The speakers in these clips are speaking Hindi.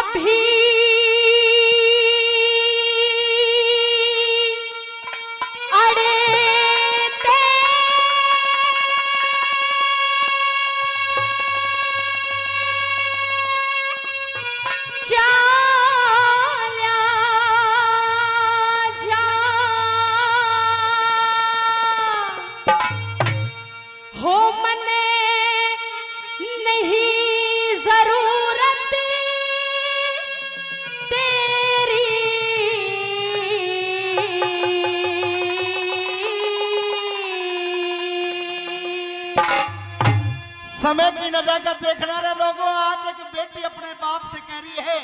अभी अड़े ते चाल्या जा हो मने नहीं जरूरत तेरी। समय की नजाकत देखना रे लोगों, आज एक बेटी अपने बाप से कह रही है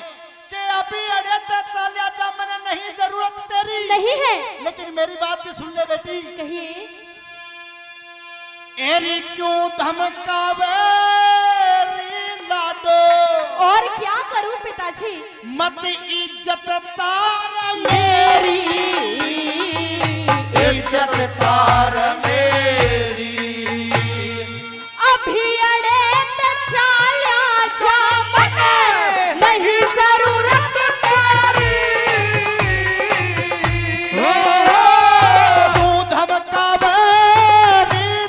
कि अभी अड़े ते चालिया जा, मैंने नहीं जरूरत तेरी। नहीं है, लेकिन मेरी बात भी सुन ले बेटी। कहिए। एरी क्यों धमकावे लाडो, और क्या करूं पिताजी? मत इज्जत तार मेरी, इज्जत तार मेरी। अभी अड़े ते चाल्या जा, मने नहीं जरूरत तेरी। तू धमकावे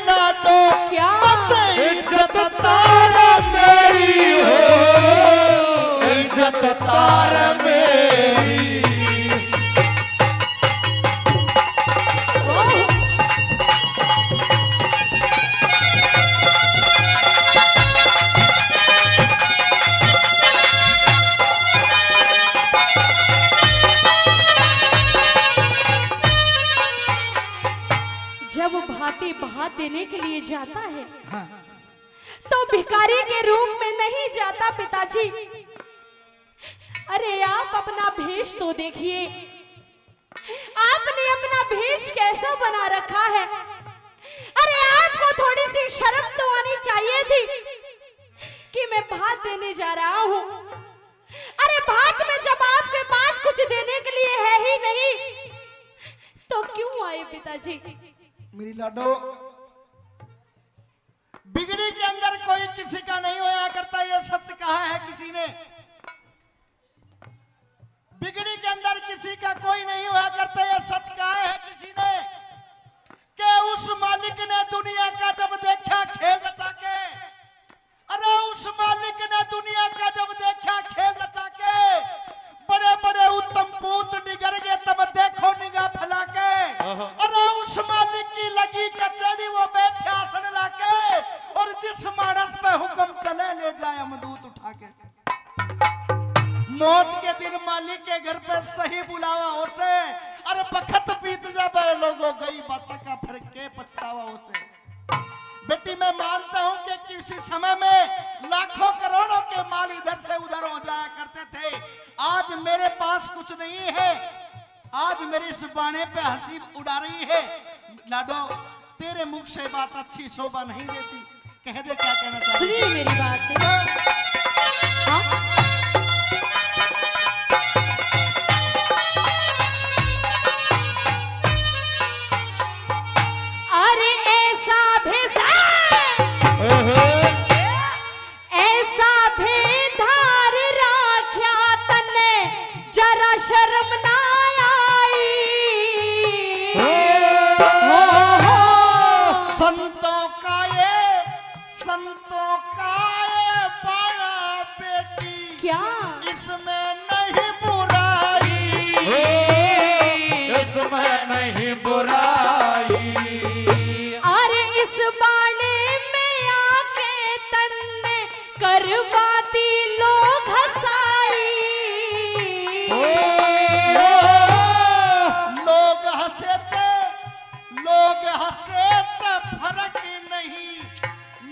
लाडो, क्या? मत इज्जत तार मेरी हो, इज्जत तार मेरी। जब भाती भात देने के लिए जाता है हाँ। तो भिखारी के रूप में नहीं जाता पिताजी। अरे आप अपना भेष तो देखिए, आपने अपना भेष कैसा बना रखा है। अरे आपको थोड़ी सी शर्म तो आनी चाहिए थी कि मैं भात देने जा रहा हूं। अरे भात में जब आपके पास कुछ देने के लिए है ही नहीं तो क्यों आए पिताजी? मेरी लाडो, बिगड़ी के अंदर कोई किसी का नहीं होया करता, ये सत्य कहा है किसी ने। बिगड़ी के अंदर किसी का कोई नहीं होया करता, ये सच कहा है किसी ने। कि उस मालिक ने दुनिया का जब देखा खेल रचा के, अरे उस मालिक ने दुनिया का जब देखा खेल रचा के, बड़े बड़े उत्तम पूत निगर गए तब देखो निगाह फैला के। अरे उस मालिक की लगी कचहरी, वो बैठे आसन लाके, और जिस मानस पे हुक्म चले ले जाए अमदूत उठा के। मौत के दिन मालिक के घर पे सही बुलावा हो से, अरे बखत बीत जाए लोगों, गई बात का फिर के पछतावा हो से। बेटी मैं मानता हूं कि किसी समय में लाखों करोड़ों के माल इधर से उधर हो जाया करते थे। आज मेरे पास कुछ नहीं है, आज मेरी इस बाणे पे हंसी उड़ा रही है। लाडो, तेरे मुख से बात अच्छी शोभा नहीं देती, कह दे क्या कहना चाहती। सुनिए मेरी बात। हाँ? अरे ऐसा भेसा, ऐसा भेधार राख्या तने जरा शर्म ना आई। संतों का ये बड़ा बेटी, क्या? इसमें नहीं बुराई, इसमें नहीं बुराई। अरे इस बाणे में आके तन्ने करवाती लोग हंसाई। लोग हंसे तो फर्क नहीं,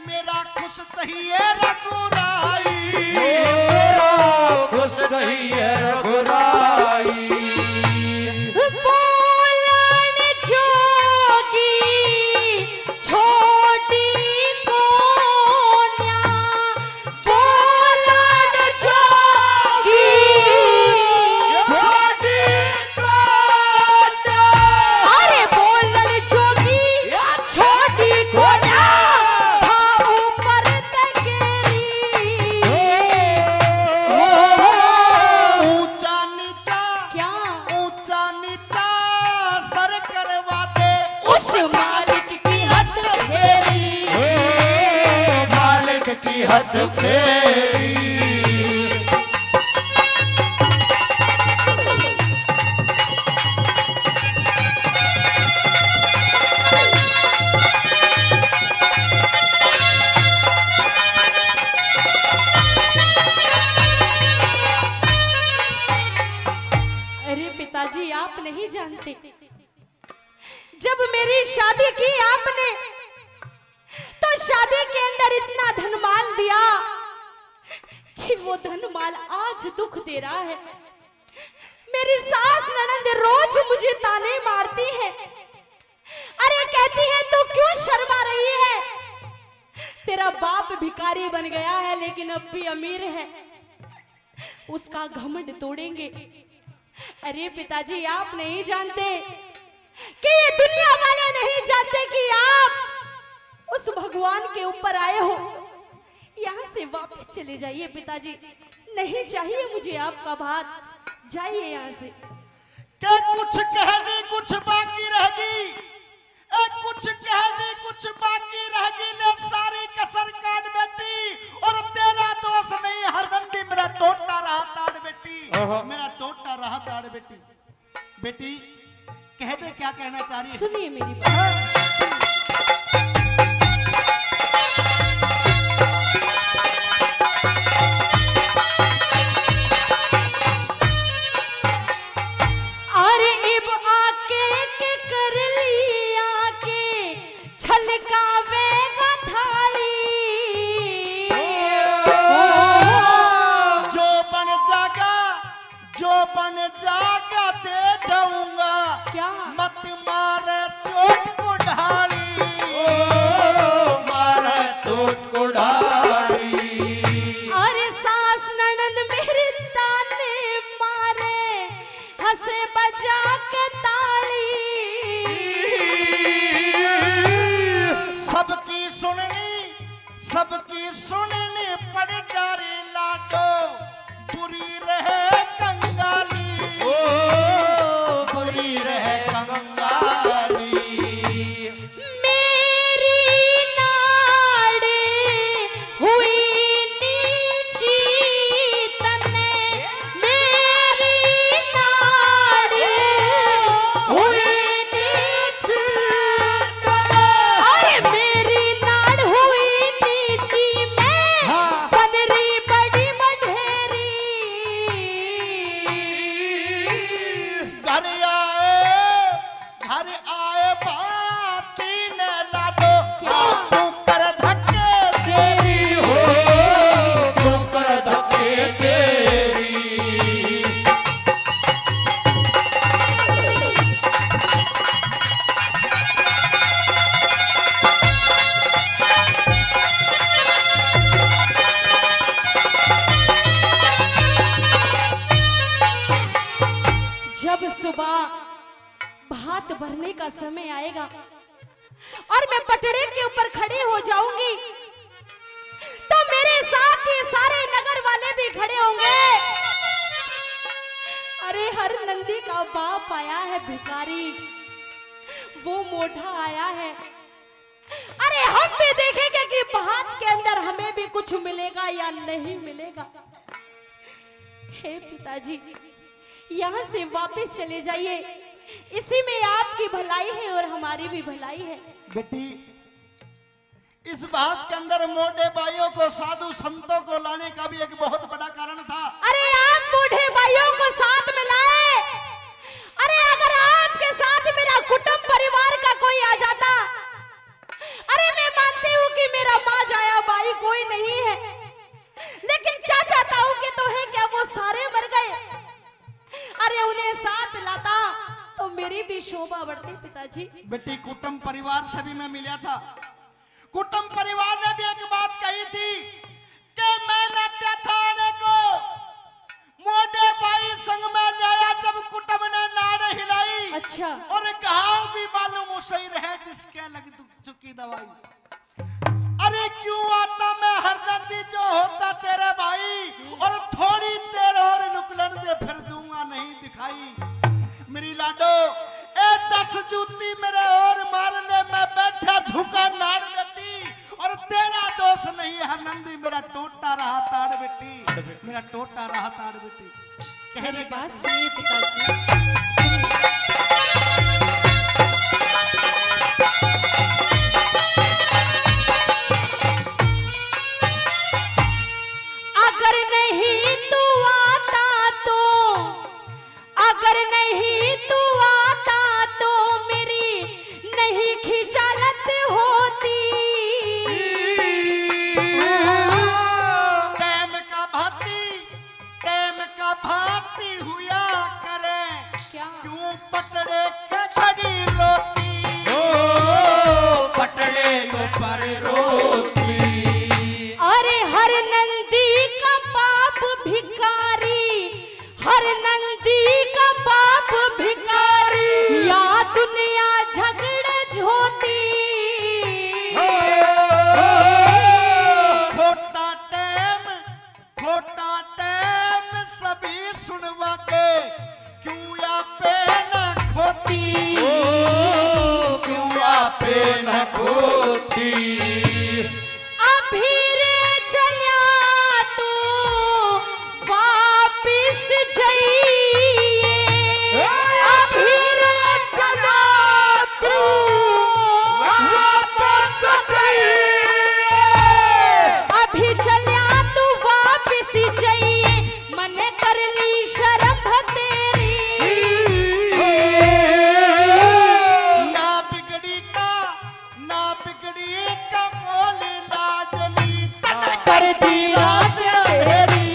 मेरा खुश चाहिए रघुराई, मेरा खुश चाहिए आप नहीं जानते, जब मेरी शादी की आपने तो शादी के अंदर इतना धनमाल दिया कि वो धनमाल आज दुख दे रहा है। मेरी सास ननंद रोज मुझे ताने मारती है, अरे कहती है तू क्यों शर्मा रही है, तेरा बाप भिखारी बन गया है लेकिन अब भी अमीर है, उसका घमंड तोड़ेंगे। अरे पिताजी आप नहीं जानते कि ये दुनिया वाले नहीं जानते कि आप उस भगवान के ऊपर आए हो। यहाँ से वापस चले जाइए पिताजी, नहीं चाहिए मुझे आपका भात, जाइए यहाँ से। के कुछ कहनी कुछ बाकी रहेगी, कुछ कहनी कुछ बाकी रहेगी, ले सारी कसर काट बेटी। और तेरा दोष नहीं हरदंती मेरा टोटा रहा ताड़ बेटी, मेरा टोटा रहा ताड़ बेटी। बेटी कह दे क्या कहना चाह रही है। सुनिए मेरी बात, बन जागा दे जाऊंगा, क्या मत मारे चोट को ढाली, मारे चोट को ढाली। अरे सास ननंद मेरी ताने मारे, हंसे बजा के ताली, सबकी सुननी पड़ जा रही लाडो, बुरी रहे कंगाली, बुरी रहे कंगाली। मेरी नाड़ी हुई नीची तने, मेरी नाड़ी हुई नीची तने, अरे मेरी नाड़ हुई नीची में बनरी बड़ी मढेरी। घर आए बाती ने लाडो, तू कर धक्के तेरी हो, तू कर धक्के तेरी। जब सुबह भात भरने का समय आएगा और मैं पटड़े के ऊपर खड़ी हो जाऊंगी, तो मेरे साथ ये सारे नगर वाले भी खड़े होंगे। अरे हर नंदी का बाप आया है भिखारी, वो मोढ़ा आया है, अरे हम भी देखेंगे कि भात के अंदर हमें भी कुछ मिलेगा या नहीं मिलेगा। हे पिताजी यहाँ से वापस चले जाइए, इसी में आपकी भलाई है और हमारी भी भलाई है। बेटी इस बात के अंदर मोटे भाइयों को साधु संतों को लाने का भी एक बहुत बड़ा कारण था। अरे आप बूढ़े भाइयों को साथ में लाए, अरे अगर आपके साथ मेरा कुटुंब परिवार का कोई आ जाता, अरे मैं मानती हूँ कि मेरा माँ जाया भाई कोई नहीं है, लेकिन चाचा ताऊ के तो है क्या, वो सारे मर गए, अरे उन्हें साथ लाता तो मेरी भी शोभा बढ़ती पिताजी। बेटी कुटुंब परिवार से भी मैं मिला था, कुटुंब परिवार ने भी एक बात कही थी कि मैं नाट्य थाने को मोटे भाई संग में लाया जब कुटुंब ने नाड़ हिलाई। अच्छा। और घाव भी मालूम सही रहे जिसके लग चुकी दवाई। अरे क्यों आता मैं हर नदी जो होता तेरे भाई, और थोड़ी देर और रुकलन दे फिर दूंगा नहीं दिखाई। मेरी लाडो ए 10 जूती मेरे और मार ले, मैं बैठा झुका नाड़ बेटी, और तेरा दोष नहीं है नंदी, मेरा टोटा रहा ताड़ बेटी, मेरा टोटा रहा ताड़ बेटी। कहने बात सुनिए पिताजी, अगर नहीं तू आता तो, अगर नहीं तू का भांति हुआ करे, क्या? क्यों पटड़े के खड़ी रोती, पटड़े ऊपर रोती। अरे हर नंदी का बाप भिखारी, हर नंदी का बाप भिखारी, या दुनिया झगड़े झोती। खोटा टेम सभी सुनवा के, क्यों या पे न खोती, क्यों या पे न खोती। अभी रे चलिया तू वापिस जाइए, अभी रे चलिया तू वापिस जाइए, अभी चलिया तू वापिस जाइए, मने कर ली शर्म तेरी। ना बिगड़ी का मोल लाडली, कर दी रात तेरी,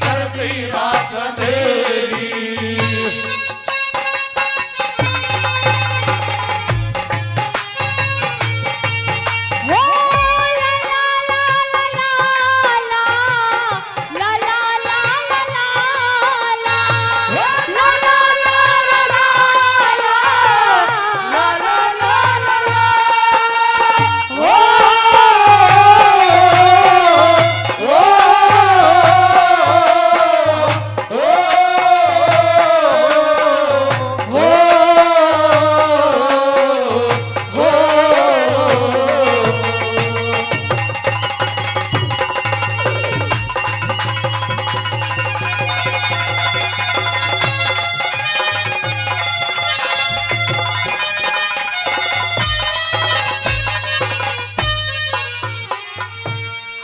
कर दी रात तेरी। हो ला ला ला ला ला ला, ला ला ला ला ला, ला ला ला ला ला, ला ला ला ला।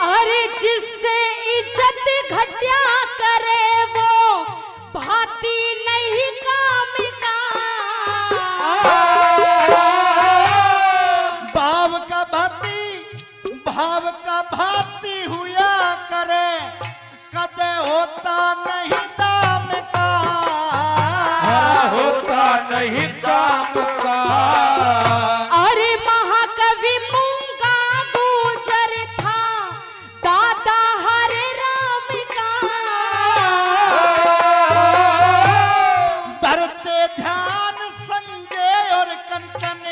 अरे जिससे इज्जत घटिया करे वो भाती नहीं काम का। भाव का भाती हुआ करे, कदे होता नहीं दाम का, होता नहीं दाम का। अरे महाकवि मूंगा गुजर था दादा हरे राम का। धरते ध्यान संजय और कंचन,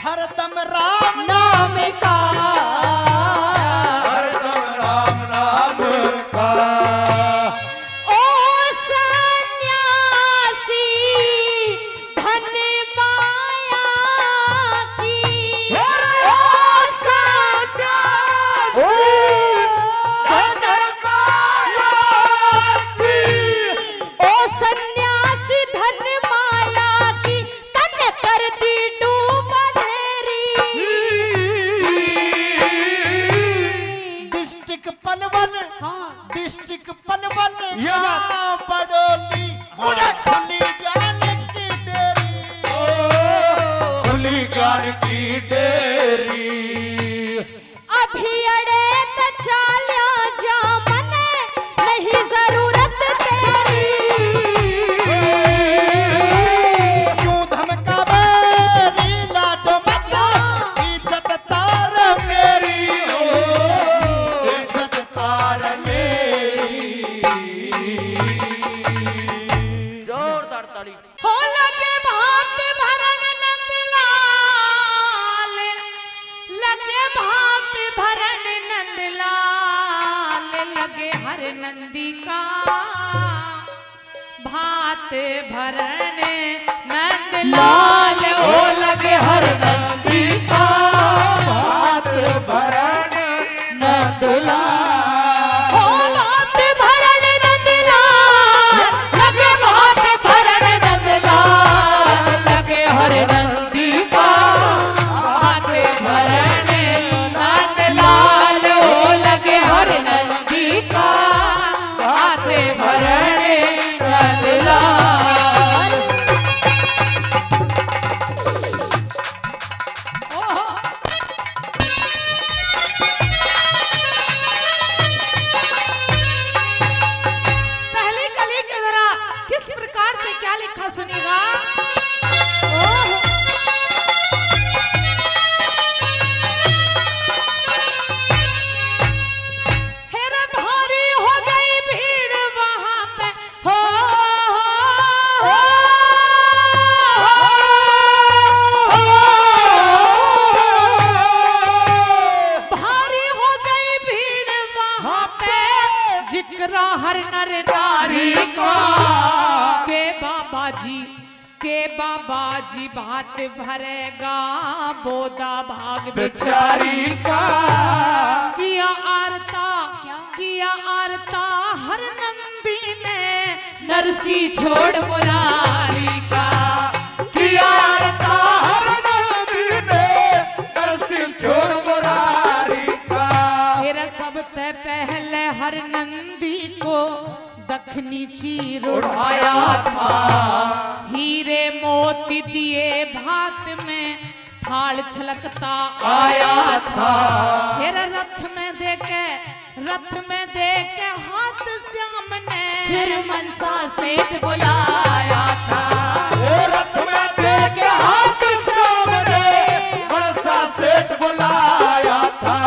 हरदम राम नाम का। हरदम राम नाम का। ओ सन्यासी धन माया की, ओ सन्यासी धन माया की, ओ सन्यासी धन माया की, तन कर दी डूब अंधेरी। डिस्ट्रिक्ट पलवल, हाँ। डिस्ट्रिक्ट पलवल का बडोली, उड़ा खुली ज्ञान की डेरी, खुली ज्ञान की डेरी। अभी अड़े त चाल्या जा मने, नहीं जरूरत तेरी। क्यों धमकावे लीला डोमता, इज्जत तार मेरी, इज्जत तार मेरी। जोरदार ताली। हो लगे भात भरन नंदलाल, लगे भात भरन नंदलाल, लगे हर नंदी का भात भरन नंदलाल, ओ लगे हर नंदी का भात भरन नंदलाल। हो भात भरन नंदलाल, लगे भात भरन नंदलाल, लगे हर नंदी का भात भरन नंदलाल, ओ लगे हर नंदी का भात भरन नंदलाल। हर नर नारी का के बाबा जी भात भरेगा बोदा भाग बेचारी का। किया आरता हर नंदी ने नरसी छोड़ मुरारी का। किया आरता हर नंदी ने नरसी छोड़ मुरारी का। तेरा सबसे पहले हर नंदी को दखनी चीर उड़ाया था। हीरे मोती दिए भात में थाल छलकता आया था। तेरा रथ में देके हाथ श्याम ने फिर मनसा सेठ बुलाया था। रथ में देके हाथ श्याम ने मनसा सेठ बुलाया था।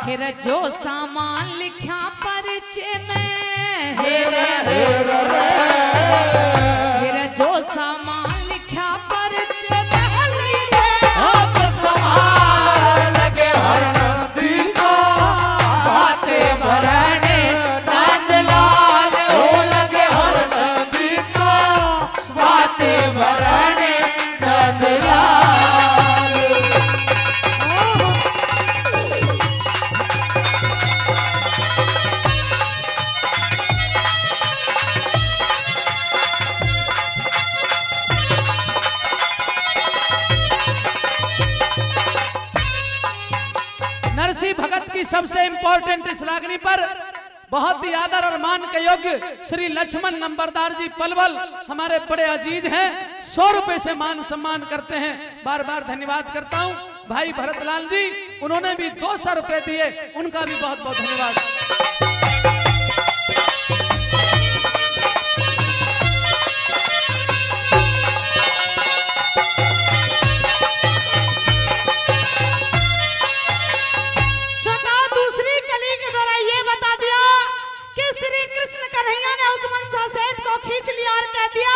फिर जो सामान लिखा परिचय में फिर जो सामान लिखा परिचय में अब समान लगे हर नंदी का। बातें भरने नंदलाल हो लगे हर नंदी का। बातें भरने नंदलाल। नरसिंह भगत की सबसे इंपॉर्टेंट इस रागनी पर बहुत ही आदर और मान के योग्य श्री लक्ष्मण नंबरदार जी पलवल हमारे बड़े अजीज हैं। 100 रुपए से मान सम्मान करते हैं। बार बार धन्यवाद करता हूं। भाई भरतलाल जी उन्होंने भी 200 रुपए दिए, उनका भी बहुत बहुत धन्यवाद। खींच लिया और कह दिया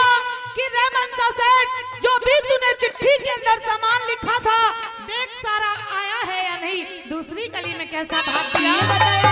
कि रे मनसा सेठ, जो भी तूने चिट्ठी के अंदर सामान लिखा था देख सारा आया है या नहीं। दूसरी गली में कैसा भाग दिया बताया।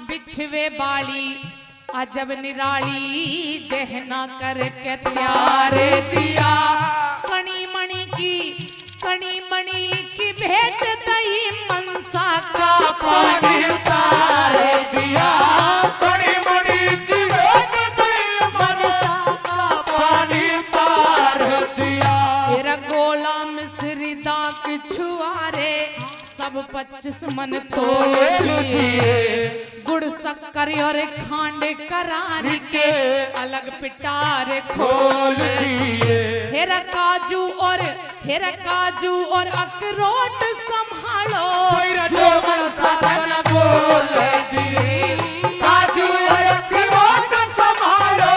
बिछवे बाली अजब निराली गहना करके तैयार दिया। कणी मणि की भेंट दई मनसा का पानी उतार दिया। कणी मणि की भेंट दई मनसा का पानी उतार दिया। तेरा गोला मिश्री दाक छुआरे सब 25 मन तोल लिए। गुड़ शक्कर और खांड करारी के अलग पिटार खोल दिए। हेरा काजू और अखरोट संभालो जो मनसा न बोल दिए। काजू और अखरोट संभालो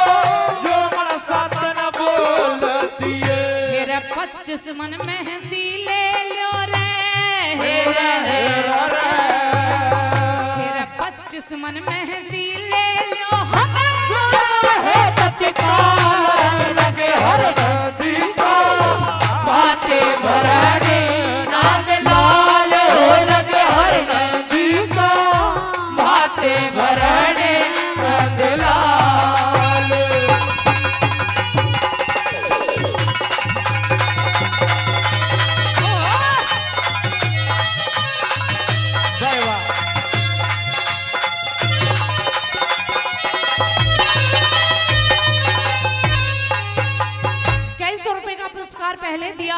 जो मनसा न बोल दिए। हेरा 25 मन मेहंदी ले लो रे। हेरा 25 मन मेहंदी ले लो हमें है तत्काल लगे हर नंदी का। बातें भरने नंदलाल हो लगे हर नंदी का। बातें भरने नंदलाल। जय वाह। पहले दिया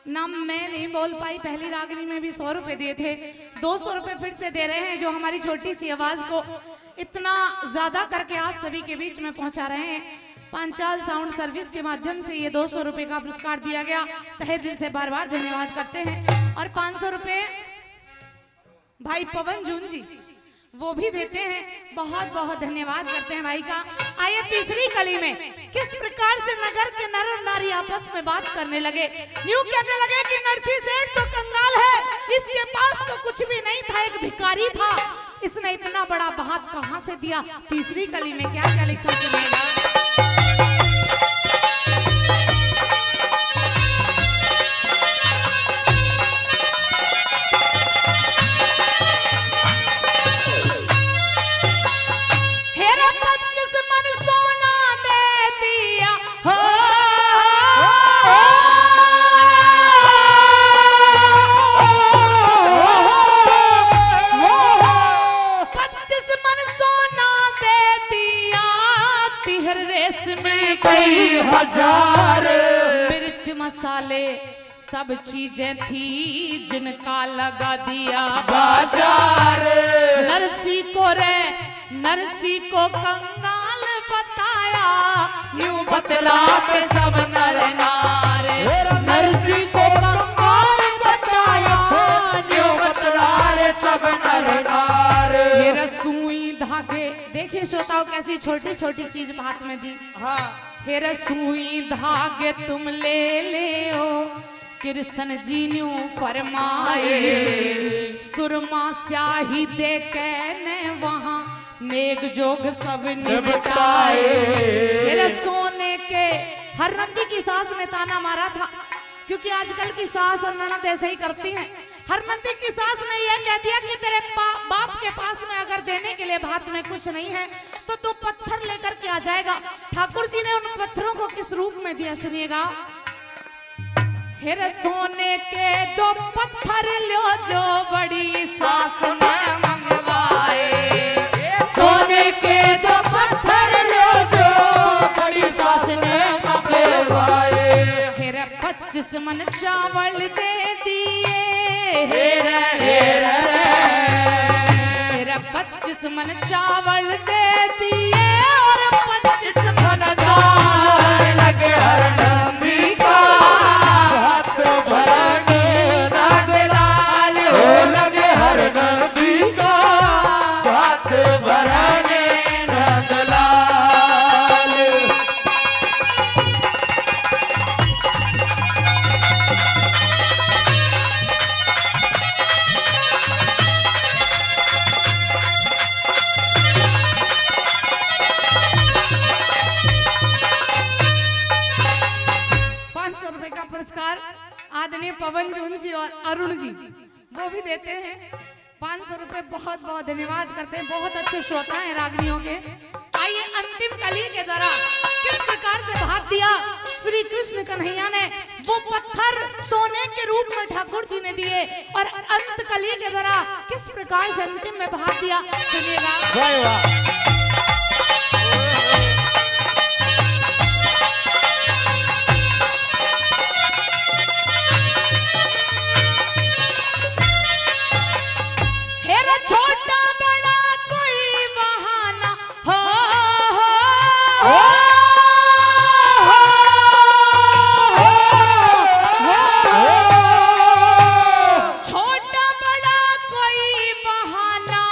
नाम मैं नहीं बोल पाई। पहली रागनी में भी 100 रुपए दिए थे, 200 रुपए फिर से दे रहे हैं जो हमारी छोटी सी आवाज को इतना ज्यादा करके आप सभी के बीच में पहुंचा रहे हैं। पांचाल साउंड सर्विस के माध्यम से ये 200 रुपए का पुरस्कार दिया गया। तहे दिल से बार बार धन्यवाद करते हैं। और 500 रुपए भाई पवन जून जी वो भी देते हैं। बहुत बहुत धन्यवाद करते हैं भाई का। आइए तीसरी कली में किस प्रकार से नगर के नर और नारी आपस में बात करने लगे। न्यू कहने लगे कि नरसी सेठ तो कंगाल है, इसके पास तो कुछ भी नहीं था, एक भिखारी था, इसने इतना बड़ा बात कहां से दिया। तीसरी कली में क्या क्या लिखा सुनिएगा। कई हजार मिर्च मसाले सब चीजें थी जिनका लगा दिया बाजार। नरसी को कंगाल बताया, न्यू बतला के सब नर नारे। नरसी को कंगाल बताया, न्यू बतला के सब नर नारे। मेरा सुई धागे, देखिए श्रोताओं कैसी छोटी छोटी चीज हाथ में दी। हाँ हेरा सुई धागे तुम ले ओ, कृष्ण जी न्यू फरमाए, सुरमा स्याही दे के ने वहां नेक जोग सब निपटाए। मेरे सोने के हर नंदी की सास ने ताना मारा था, क्योंकि आजकल की सास और ननद ऐसे ही करती हैं। हर नंदी की सास ने यह कह दिया कि तेरे बाप के पास में अगर देने के लिए भात में कुछ नहीं है तो तू पत्थर लेकर के आ जाएगा। ठाकुर जी ने उन पत्थरों को किस रूप में दिया सुनिएगा। हेरे सोने के 2 पत्थर लो जो बड़ी सास ने मंगवाए। सोने के 2 पत्थर लो जो बड़ी सास ने मंगवाए। हेरे 25 मन चावल दे दिए, हेरे हेरे हेरे 25 मन चावल दे दिए और 25 मन दाल लगे हर नंदी का, हाथ भरने नंदलाल हो लगे हर नंदी का, हाथ भरने नंदलाल। पुरस्कार आदरणीय पवन जून जी और अरुण जी वो भी देते हैं। 500 रुपए बहुत बहुत धन्यवाद करते हैं। बहुत अच्छे श्रोता हैं रागनियों के। आइए अंतिम कली के द्वारा किस प्रकार से भाग दिया श्री कृष्ण कन्हैया ने, वो पत्थर सोने के रूप में ठाकुर जी ने दिए और अंत कली के द्वारा किस प्रकार से अंतिम में भाग दिया सुनिएगा। छोटा बड़ा कोई बहाना हो, छोटा बड़ा कोई बहाना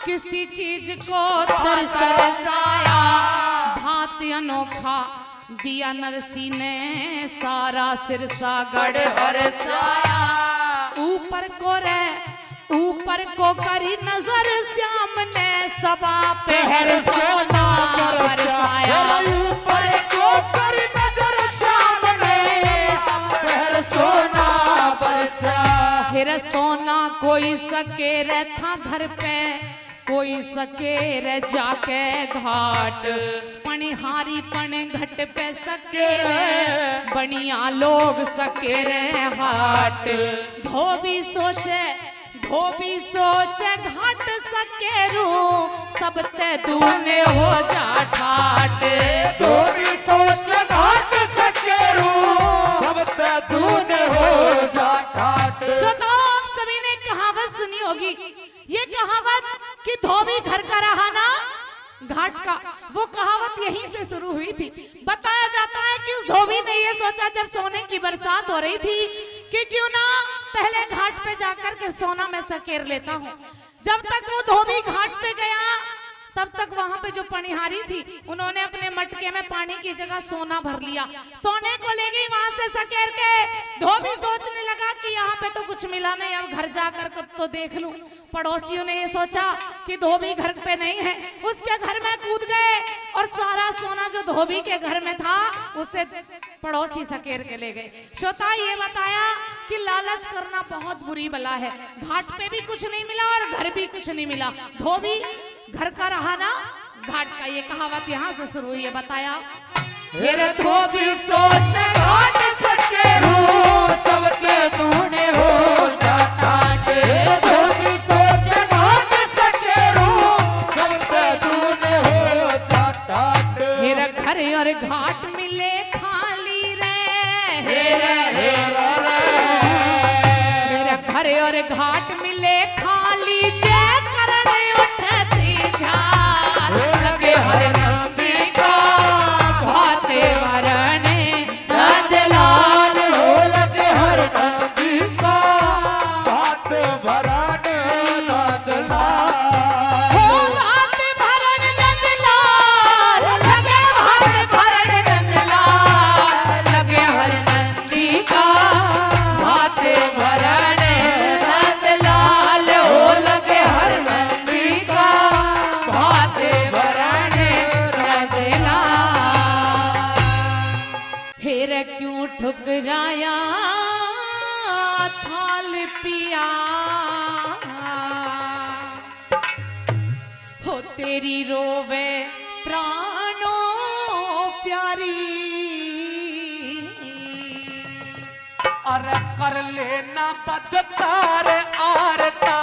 किसी चीज को तरसाया। भात अनोखा दिया नरसी ने सारा सिरसा गढ़ हरसाया। ऊपर को करी नजर श्याम ने सबा पहर सोना बरसाया। ऊपर को करी नजर श्याम ने पहर सोना बरसाया। फिर सोना कोई सके रे था घर पे, कोई सके रे जाके घाट, पनिहारी पन घट पे सके रे बनिया लोग सके रे हाट। धोबी सोचे घाट सकेरू सब ते दूने हो जा ठाट। धोबी सोचे घाट सकेरू सब ते दूने हो जा ठाट। श्रोताओ आप सभी ने कहावत सुनी होगी, ये कहावत कि धोबी घर का रहा ना घाट का, वो कहावत यहीं से शुरू हुई थी। बताया जाता है कि उस धोबी ने ये सोचा जब सोने की बरसात हो रही थी कि क्यों ना पहले घाट पे जाकर के सोना मैं सकेर लेता हूँ। जब तक वो धोबी घाट पे गया तब तक वहां पे जो पनिहारी थी उन्होंने अपने मटके में पानी की जगह सोना भर लिया। सोने को ले गई वहां से सकेर के। धोबी सोचने लगा कि यहाँ पे तो कुछ मिला नहीं, अब घर जाकर तो देख लूं। पड़ोसियों ने ये सोचा कि धोबी घर पे नहीं है, उसके घर में कूद गए और सारा सोना जो धोबी के घर में था उसे पड़ोसी सकेर के ले गए। श्रोता ये बताया कि लालच करना बहुत बुरी बला है। घाट पे भी कुछ नहीं मिला और घर भी कुछ नहीं मिला। धोबी घर का रहा ना घाट का। ये कहावत यहाँ से शुरू हुई है। बताया फिर धोबी सोच घाट सके सबके तूने हो टाटे। धोबी सोच घाट सके सबके तूने हो टाटे। फिर घर और घाट मिले खाली रे। फिर घर और घाट मिले खाली जय करण उठती झार। लगे हर नंदी का भाते वरने नंदलाल हो लगे हर नंदी का भात भराने नंदलाल। हो भात भरण नंदलाल लगे भात भरण नंदलाल। लगे हर नंदी का भाते भरण नंदलाल। हो लगे हर नंदी का भाते भरण नंदलाल। फिर क्यों ठुकराया थाल पिया हो तेरी रोवे प्राणों प्यारी। अरे कर लेना बदकार आरता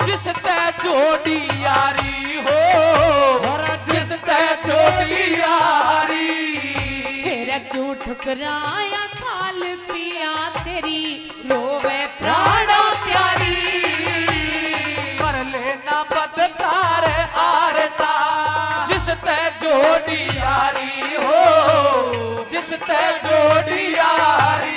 जिस ते जोड़ी यारी हो, जिस ते जोड़ी यारी। फिर क्यों ठुकराया थाल पिया तेरी रोवे प्राणों प्यारी। कर लेना बदकार आरता जिस ते जोड़ी यारी हो, जिस ते जोड़ी यारी।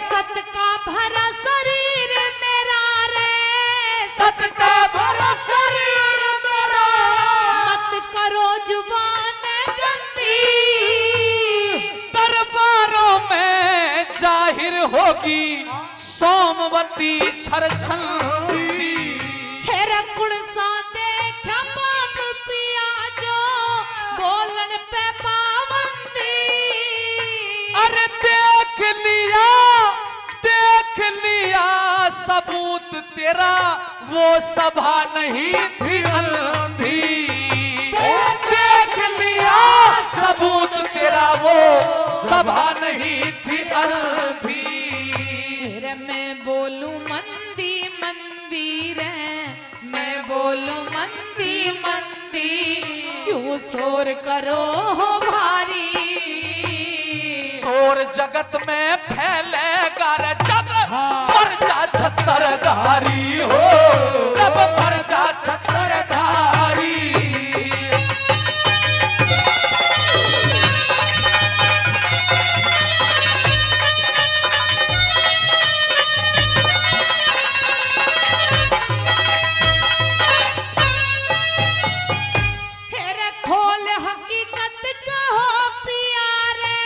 सत का भरा शरीर मेरा रे। सत का भरा शरीर मेरा मत करो जुबान गंदी। दरबारों में जाहिर होगी सोमवती छरछंदी। हेरा कुण सा देखा बाप पिया जो बोलन पे पाबंदी। अरे देख लिया सबूत तेरा वो सभा नहीं थी अंधी। देख लिया सबूत तेरा वो सभा नहीं थी अंधी। फिर मैं बोलूं मंदी मंदी रे, मैं बोलूं मंदी मंदी। क्यों शोर करो हो भारी। शोर जगत में फैलेगा रे जब प्रजा छत्रधारी हो, जब प्रजा छत्रधारी। हेरे खोल हकीकत कहो पिया रे।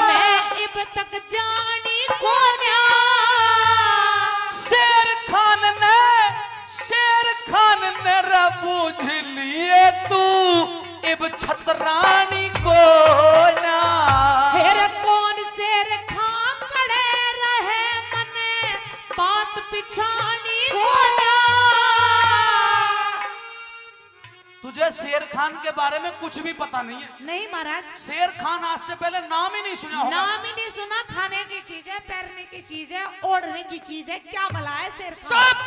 मैं इब तक जानी कोन्या। शेर खान ने बूझ लिए तू इब छतरानी को ना। हेरे कौन शेर खां कड़े रहे मने बात पिछानी कोन्या। तुझे शेर खान के बारे में कुछ भी पता नहीं है। नहीं महाराज, शेर खान आज से पहले नाम ही नहीं सुना होगा। नाम ही नहीं सुना। खाने की चीज है, पहनने की चीज है, ओढ़ने की चीज है। क्या भला है शेर खान? चुप!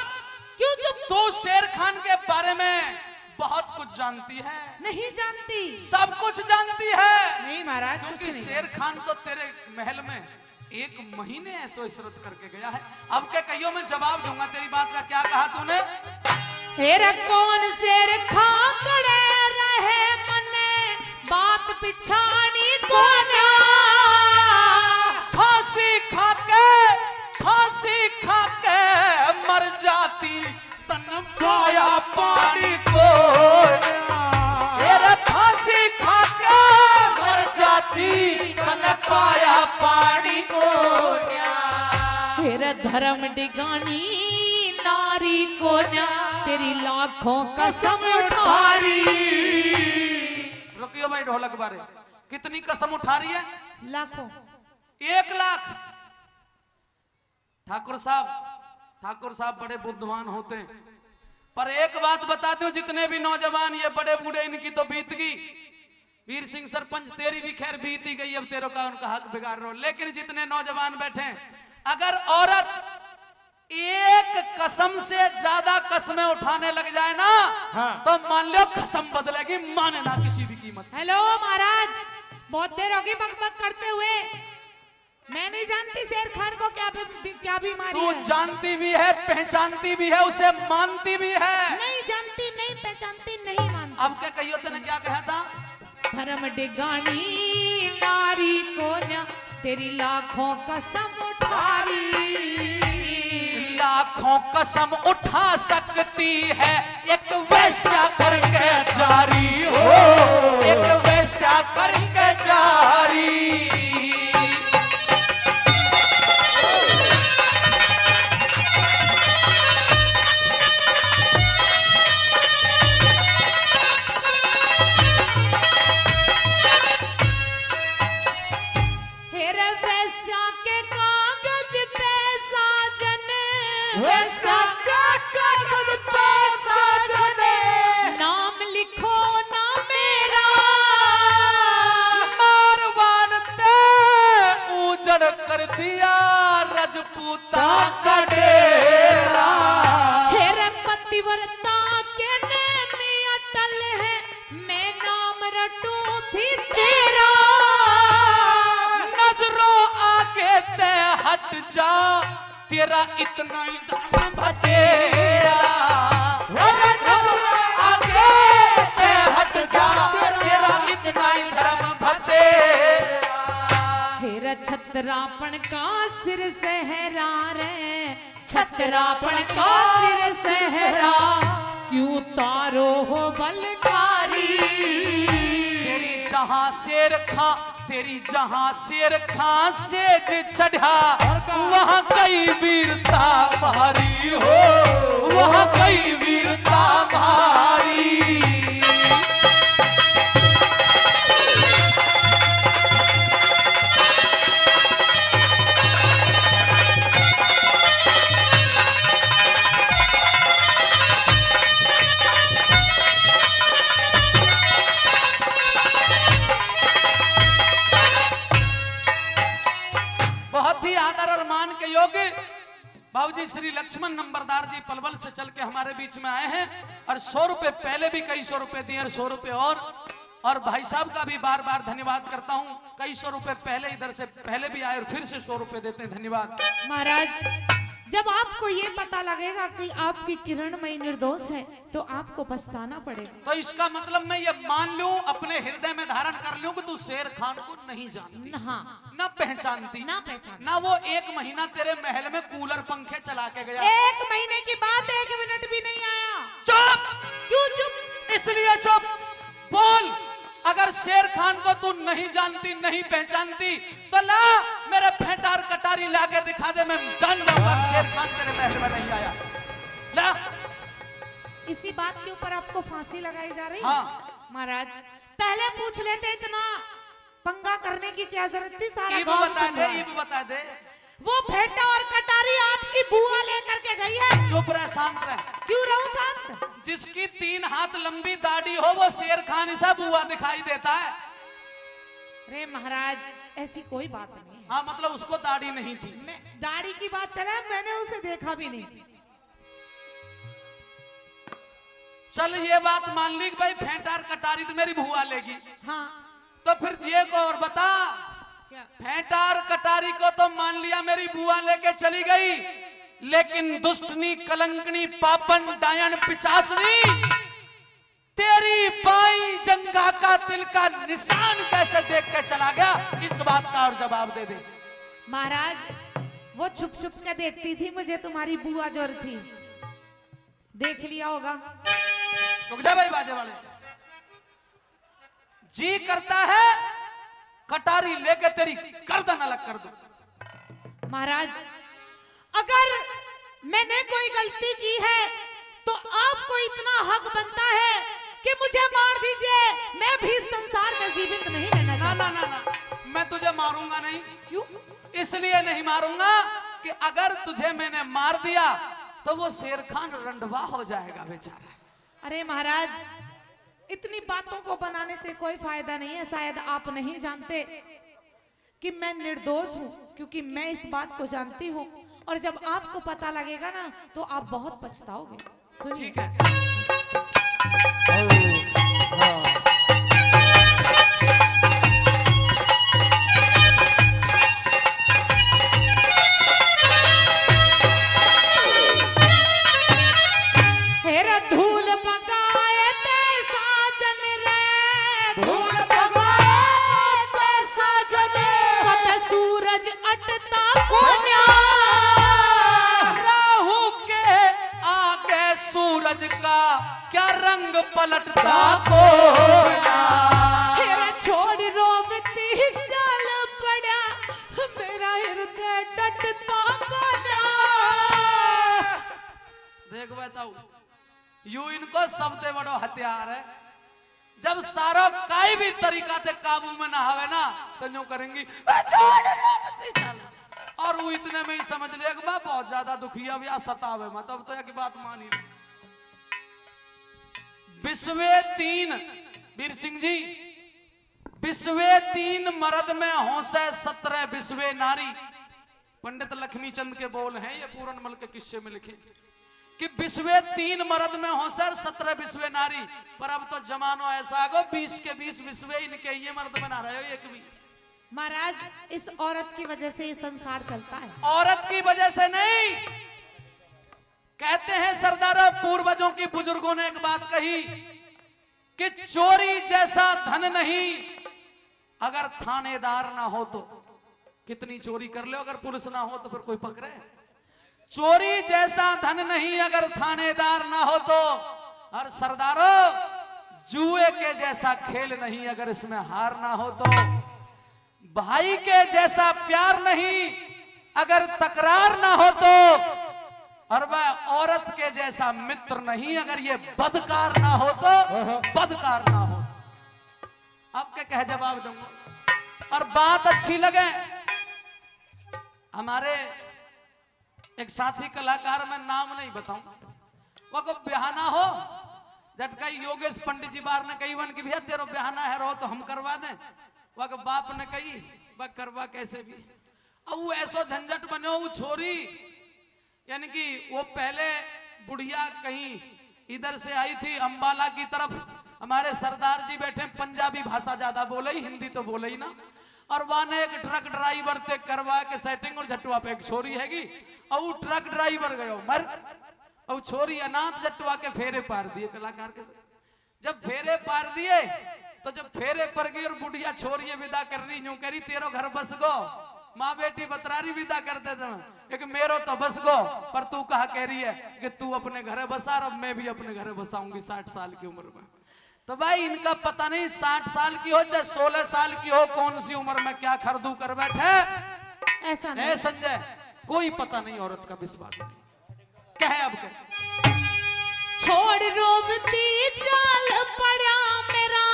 क्यों चुप? तू शेर खान के बारे में बहुत कुछ जानती है। नहीं जानती। सब कुछ जानती है। नहीं महाराज, कुछ क्योंकि नहीं। शेर खान तो तेरे महल में 1 महीने ऐसो इशरत करके गया है। अब क्या कहियो मैं जवाब दूंगा तेरी बात का। क्या कहा तूने? हेर कौन शेर खाकड़े रहे मने बात पिछाड़ी को ना। फांसी खाके मर जाती तन पाया पानी को। हेरे फांसी खाके मर जाती तन पाया पानी को। हेर धर्म डिगानी नारी को ना तेरी लाखों कसम उठारी। रुकियो भाई ढोलक बारे, कितनी कसम उठा रही है? लाखों। 1 लाख। ठाकुर साहब बड़े बुद्धिमान होते हैं, पर एक बात बताते हूं, जितने भी नौजवान ये बड़े बूढ़े इनकी तो बीत गई। वीर सिंह सरपंच तेरी भी खैर बीत ही गई, अब तेरे का उनका हक बिगाड़ रहे हो। लेकिन जितने नौजवान बैठे हैं, अगर औरत 1 कसम से ज्यादा कसमें उठाने लग जाए ना, तो मान लो कसम बदलेगी, माने ना किसी भी कीमत। हेलो महाराज, बहुत देर होगी बकबक करते हुए। मैं नहीं जानती शेर खान को क्या बीमारी तू है। जानती भी है, पहचानती भी है, उसे मानती भी है। नहीं जानती, नहीं पहचानती, नहीं मानती। अब क्या कहियो, तूने क्या कहा था? धर्म डिगानी नारी को ना तेरी लाखों कसम उठारी। लाखों कसम उठा सकती है एक वैश्या करके जारी हो, एक वैश्या करके जारी। नाम लिखो ना मेरा, मारवान ते उजड़ कर दिया रजपूता का डेरा। हेरे पतिव्रता के नेम अटल है, मैं नाम रटूं थी तेरा। नजरों आगे ते हट जा, तेरा इतना ही धर्म भटेरा। नजरों आगे ते हट जा, तेरा इतना ही धर्म भटेरा। हेरा छतरापन का सिर सहरा रे, छतरापन का सिर सहरा, क्यों तारो हो बलकारी। तेरी जहां शेर खां सेज चढ़ा, वहां कई वीरता भारी हो, वहां कई वीरता भारी। बहुत ही आदर और मान के योग्य बाबूजी श्री लक्ष्मण नंबरदार जी पलवल से चल के हमारे बीच में आए हैं, और 100 रुपए पहले भी कई 100 रुपए दिए, और 100 रुपए और भाई साहब का भी बार बार धन्यवाद करता हूं। कई 100 रुपए पहले इधर से पहले भी आए और फिर से 100 रुपए देते हैं, धन्यवाद। महाराज, जब आपको ये पता लगेगा कि आपकी किरणमयी निर्दोष है, तो आपको पछताना पड़ेगा। तो इसका मतलब मैं ये मान लूं, अपने हृदय में धारण कर लूं कि तू शेर खान को नहीं जानती, हाँ, ना पहचानती, ना वो 1 महीना तेरे महल में कूलर पंखे चला के गया। 1 महीने की बात 1 मिनट भी नहीं आया। चुप! क्यों चुप? इसलिए चुप। बोल, अगर शेर खान को तू नहीं जानती, नहीं पहचानती, तो ला मेरे फेंटार कटारी लाके दिखा दे, मैं जान जाऊंगा शेर खान तेरे महल में नहीं आया। ला। इसी बात के ऊपर आपको फांसी लगाई जा रही है? हाँ। महाराज, पहले पूछ लेते, इतना पंगा करने की क्या जरूरत थी? सारा ये गांव बता सुन दे, रहा है। ये बता दे। वो फेंटा और कटारी आपकी बुआ लेकर के गई है। चुप रह, शांत रह। क्यों रहूं शांत? जिसकी 3 हाथ लंबी दाढ़ी हो, वो शेर खान सा बुआ दिखाई देता है। अरे महाराज, ऐसी कोई बात नहीं है। हाँ, मतलब उसको दाढ़ी नहीं थी। मैं दाढ़ी की बात चला, मैंने उसे देखा भी नहीं। चल ये बात मान ली कि भाई फेंटार कटारी तो मेरी बुआ लेगी, हाँ, तो फिर ये को और बता क्या? फेंटा और कटारी को तो मान लिया मेरी बुआ लेके चली गई, लेकिन दुष्टनी, कलंकनी, पापन, डायन, पिचासनी, तेरी बाई जंगा का तिल का निशान कैसे देख के चला गया, इस बात का और जवाब दे दे। महाराज, वो छुप छुप के देखती थी मुझे, तुम्हारी बुआ जोर थी, देख लिया होगा। रुक जा भाई बाजे वाले, जी करता है कटारी लेके तेरी गर्दन अलग कर दो। महाराज, अगर मैंने कोई गलती की है तो आपको इतना हक बनता है कि मुझे मार दीजिए, मैं भी इस संसार में जीवित नहीं रहना ना चाहता। ना ना ना, मैं तुझे मारूंगा नहीं। क्यों? इसलिए नहीं मारूंगा कि अगर तुझे मैंने मार दिया तो वो शेर खान रंडवा हो जाएगा बेचारा। अरे महाराज, इतनी बातों को बनाने से कोई फायदा नहीं है। शायद आप नहीं जानते कि मैं निर्दोष हूं, क्योंकि मैं इस बात को जानती हूं, और जब आपको पता लगेगा ना तो आप बहुत पछताओगे। सुनिए। ठीक है। हेरा धूल पकाए ते साजन रे, धूल पकाए ते साजन रे, कत सूरज अटता कोन्या, राहु के आगे सूरज का क्या रंग पलटता कोना। हेरा छोड़ रोवती चल पड़ा, मेरा हृदय डटता कोन्या। देख बताऊ, यू इनको सबसे बड़ो हथियार है। जब सारो काई भी तरीका से काबू में ना आवे ना तो यूं करेंगी चल, और वो इतने में ही समझ लेगा बहुत ज्यादा दुखिया भी सतावे मत, अब तो एक बात मानी नहीं। विश्वे तीन, वीर सिंह जी, विश्वे तीन मर्द में होसे 17 विश्वे नारी। पंडित लक्ष्मी चंद के बोल हैं, ये पूरनमल के किस्से में लिखे कि विश्वे तीन मर्द में होसर 17 विश्वे नारी। पर अब तो जमानो ऐसा गो 20 के 20 विश्वे इनके ये मर्द बना रहे हो एक भी। महाराज, इस औरत की वजह से ये संसार चलता है। औरत की वजह से नहीं, कहते हैं सरदारों, पूर्वजों की बुजुर्गों ने एक बात कही कि चोरी जैसा धन नहीं अगर थानेदार ना हो तो। कितनी चोरी कर लो, अगर पुलिस ना हो तो फिर कोई पकड़े। चोरी जैसा धन नहीं अगर थानेदार ना हो तो। और सरदारों, जुए के जैसा खेल नहीं अगर इसमें हार ना हो तो। भाई के जैसा प्यार नहीं अगर तकरार ना हो तो। और वह औरत के जैसा मित्र नहीं अगर ये बदकार ना हो तो, बदकार ना हो। अब क्या कह जवाब दूंगा। और बात अच्छी लगे, हमारे एक साथी कलाकार, में नाम नहीं बताऊं, वो को बिहाना हो झटकाई योगेश पंडित जी बार ने कही वन की भैया तेरो बिहाना है रहो तो हम करवा दें। वह बाप ने कही वह करवा कैसे भी। अब वो ऐसो झंझट बने वो छोरी, यानी कि वो पहले बुढ़िया कहीं इधर से आई थी अंबाला की तरफ। हमारे सरदार जी बैठे, पंजाबी भाषा ज्यादा बोले ही, हिंदी तो बोले ही ना। और वहां ने एक ट्रक ड्राइवर ते करवा के सेटिंग, और झटुआ पे एक छोरी हैगी, और वो ट्रक ड्राइवर गयो मर, और छोरी अनाथ जटुआ के फेरे पार दिए कलाकार के। जब फेरे पार दिए तो जब फेरे पर गई और बुढ़िया छोरी विदा कर रही, यूं करी तेरो घर बस गो। माँ बेटी बतरारी विदा करते थे, एक मेरो तो बस गो, पर तू कहा कह रही है कि तू अपने घरे बसा, अब मैं भी अपने घरे बसाऊंगी 60 साल की उम्र में। तो भाई इनका पता नहीं 60 साल की हो चाहे 16 साल की हो, कौन सी उम्र में क्या खरदू कर बैठे। ऐसा नहीं संजय, कोई पता नहीं, औरत का विश्वास नहीं। क्या है अब क्या? छोड़ रोवती चाल पड़ा मेरा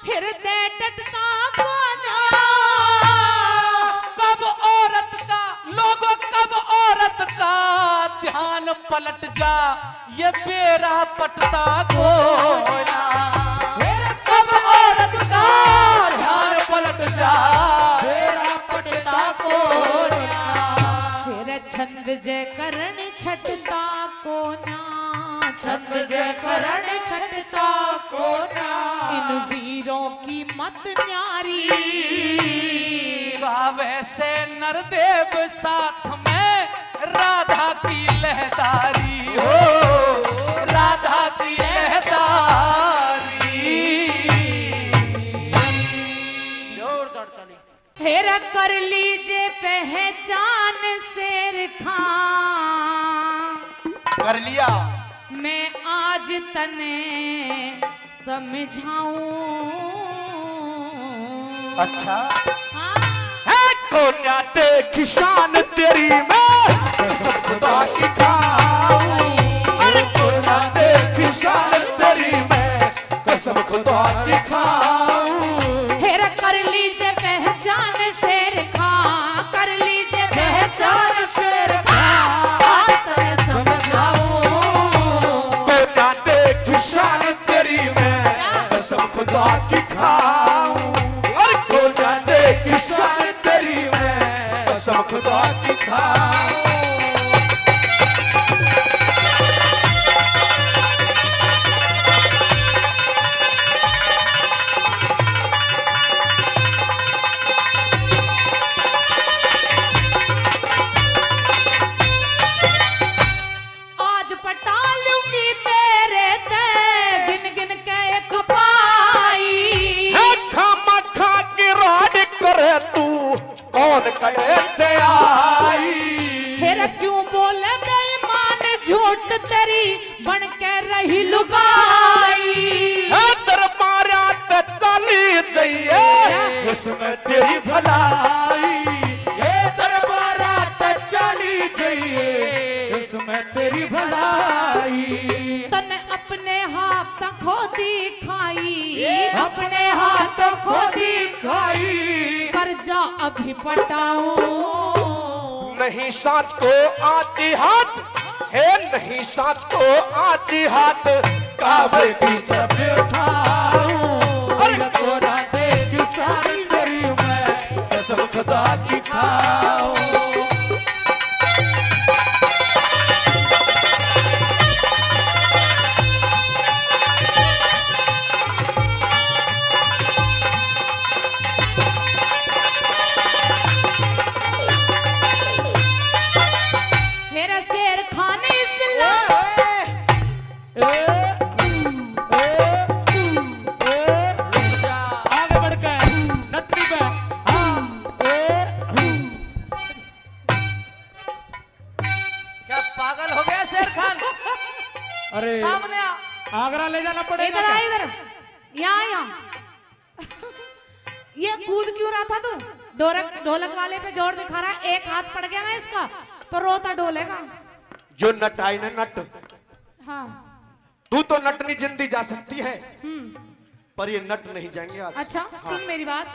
हृदय टटता कोना। कब औरत का, लोगों कब औरत का ध्यान पलट जा, ये बेरा पटता कोना। कब औरत का ध्यान पलट जा, बेरा पटता कोना। फिर छंद जय करण छटता कोना। छंद जय करण छटता को ना इन वीरों की मत न्यारी। गावे से नरदेव साथ में राधा की लहदारी हो, राधा की लहदारी। जोरदार ताली। हेरा कर लीजिए पहचान शेर खां, कर लिया। मैं आज तने समझाऊं। अच्छा हाँ। है को ना देख शान तेरी मैं कसम खुदा की खाऊं। अरे को ना देख शान तेरी मैं कसम खुदा की खाऊं। हेरा कर लीजिए पहचान शेर खां, कर लीजिए पहचान शेर खां, आज तने समझाऊं। को ना देख शान तेरी मैं कसम खुदा की खाऊं। अरे को ना देख शान तेरी मैं कसम खुदा की खाऊं। आज पटा लूंगी तेरे ते गिन गिन के एक पाई। खामा खा के राड करे तू कौन करे ते आई। हेरा क्यों बोले बेईमान झूठ तेरी बन के रही लुगाई। दरबारा ते चली जाइए उसमें तेरी भलाई। ये दरबारा ते चली जाइए उसमें तेरी भलाई। तने अपने हाथ खो दिखाई, अपने हाथ खो दिखाई। कर्जा अभी पटाऊं। नहीं साथ को आती हाथ है, नहीं साथ को आती हाथ काबे की तरफ उठाऊं। अरे कोरा देख सारी तेरी मैं कसम खुदा की खाऊं। मेरा शेर खाने इस्लाम आगे बढ़ के नत्ती पे क्या पागल हो गया शेर खान? अरे सामने आ। आगरा ले जाना पड़ेगा। इधर आ, इधर यहाँ ये कूद क्यों रहा था तू? ढोलक वाले पे जोर दिखा रहा है, एक हाथ पड़ गया ना इसका तो रोता डोलेगा। जो नट आई ना नट, हाँ। तू तो नटनी जिंदी जा सकती है पर ये नट नहीं जाएंगे आज। अच्छा सुन मेरी बात।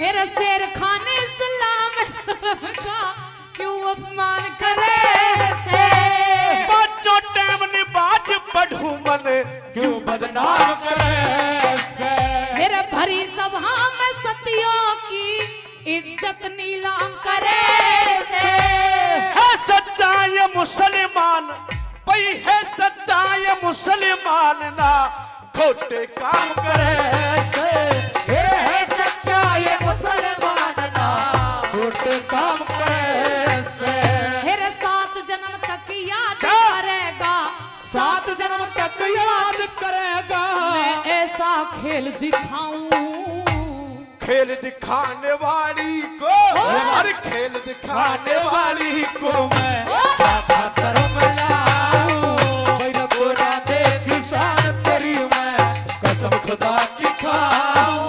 मेरा शेर खाने इस्लाम का क्यों अपमान करे से? बच्चों टाइम ने बाज पढ़ू मन क्यों बदनाम करे से? मेरा भरी सभा में सतियों की इज्जत नीलाम करे से? है सच्चा ये मुसलमान पई है सच्चा ये मुसलमान ना खोटे काम करे से। है सच्चा ये मुसलमान ना खोटे काम करे से। मेरे 7 जन्म तक याद क्या? करेगा, 7 जन्म तक याद करेगा। मैं ऐसा खेल दिखाऊं। खेल दिखाने वाली को हर खेल दिखाने वाली को मैं खातर मिलाऊं। मेरा गोरा देख शान तेरी मैं कसम खुदा की खाऊं।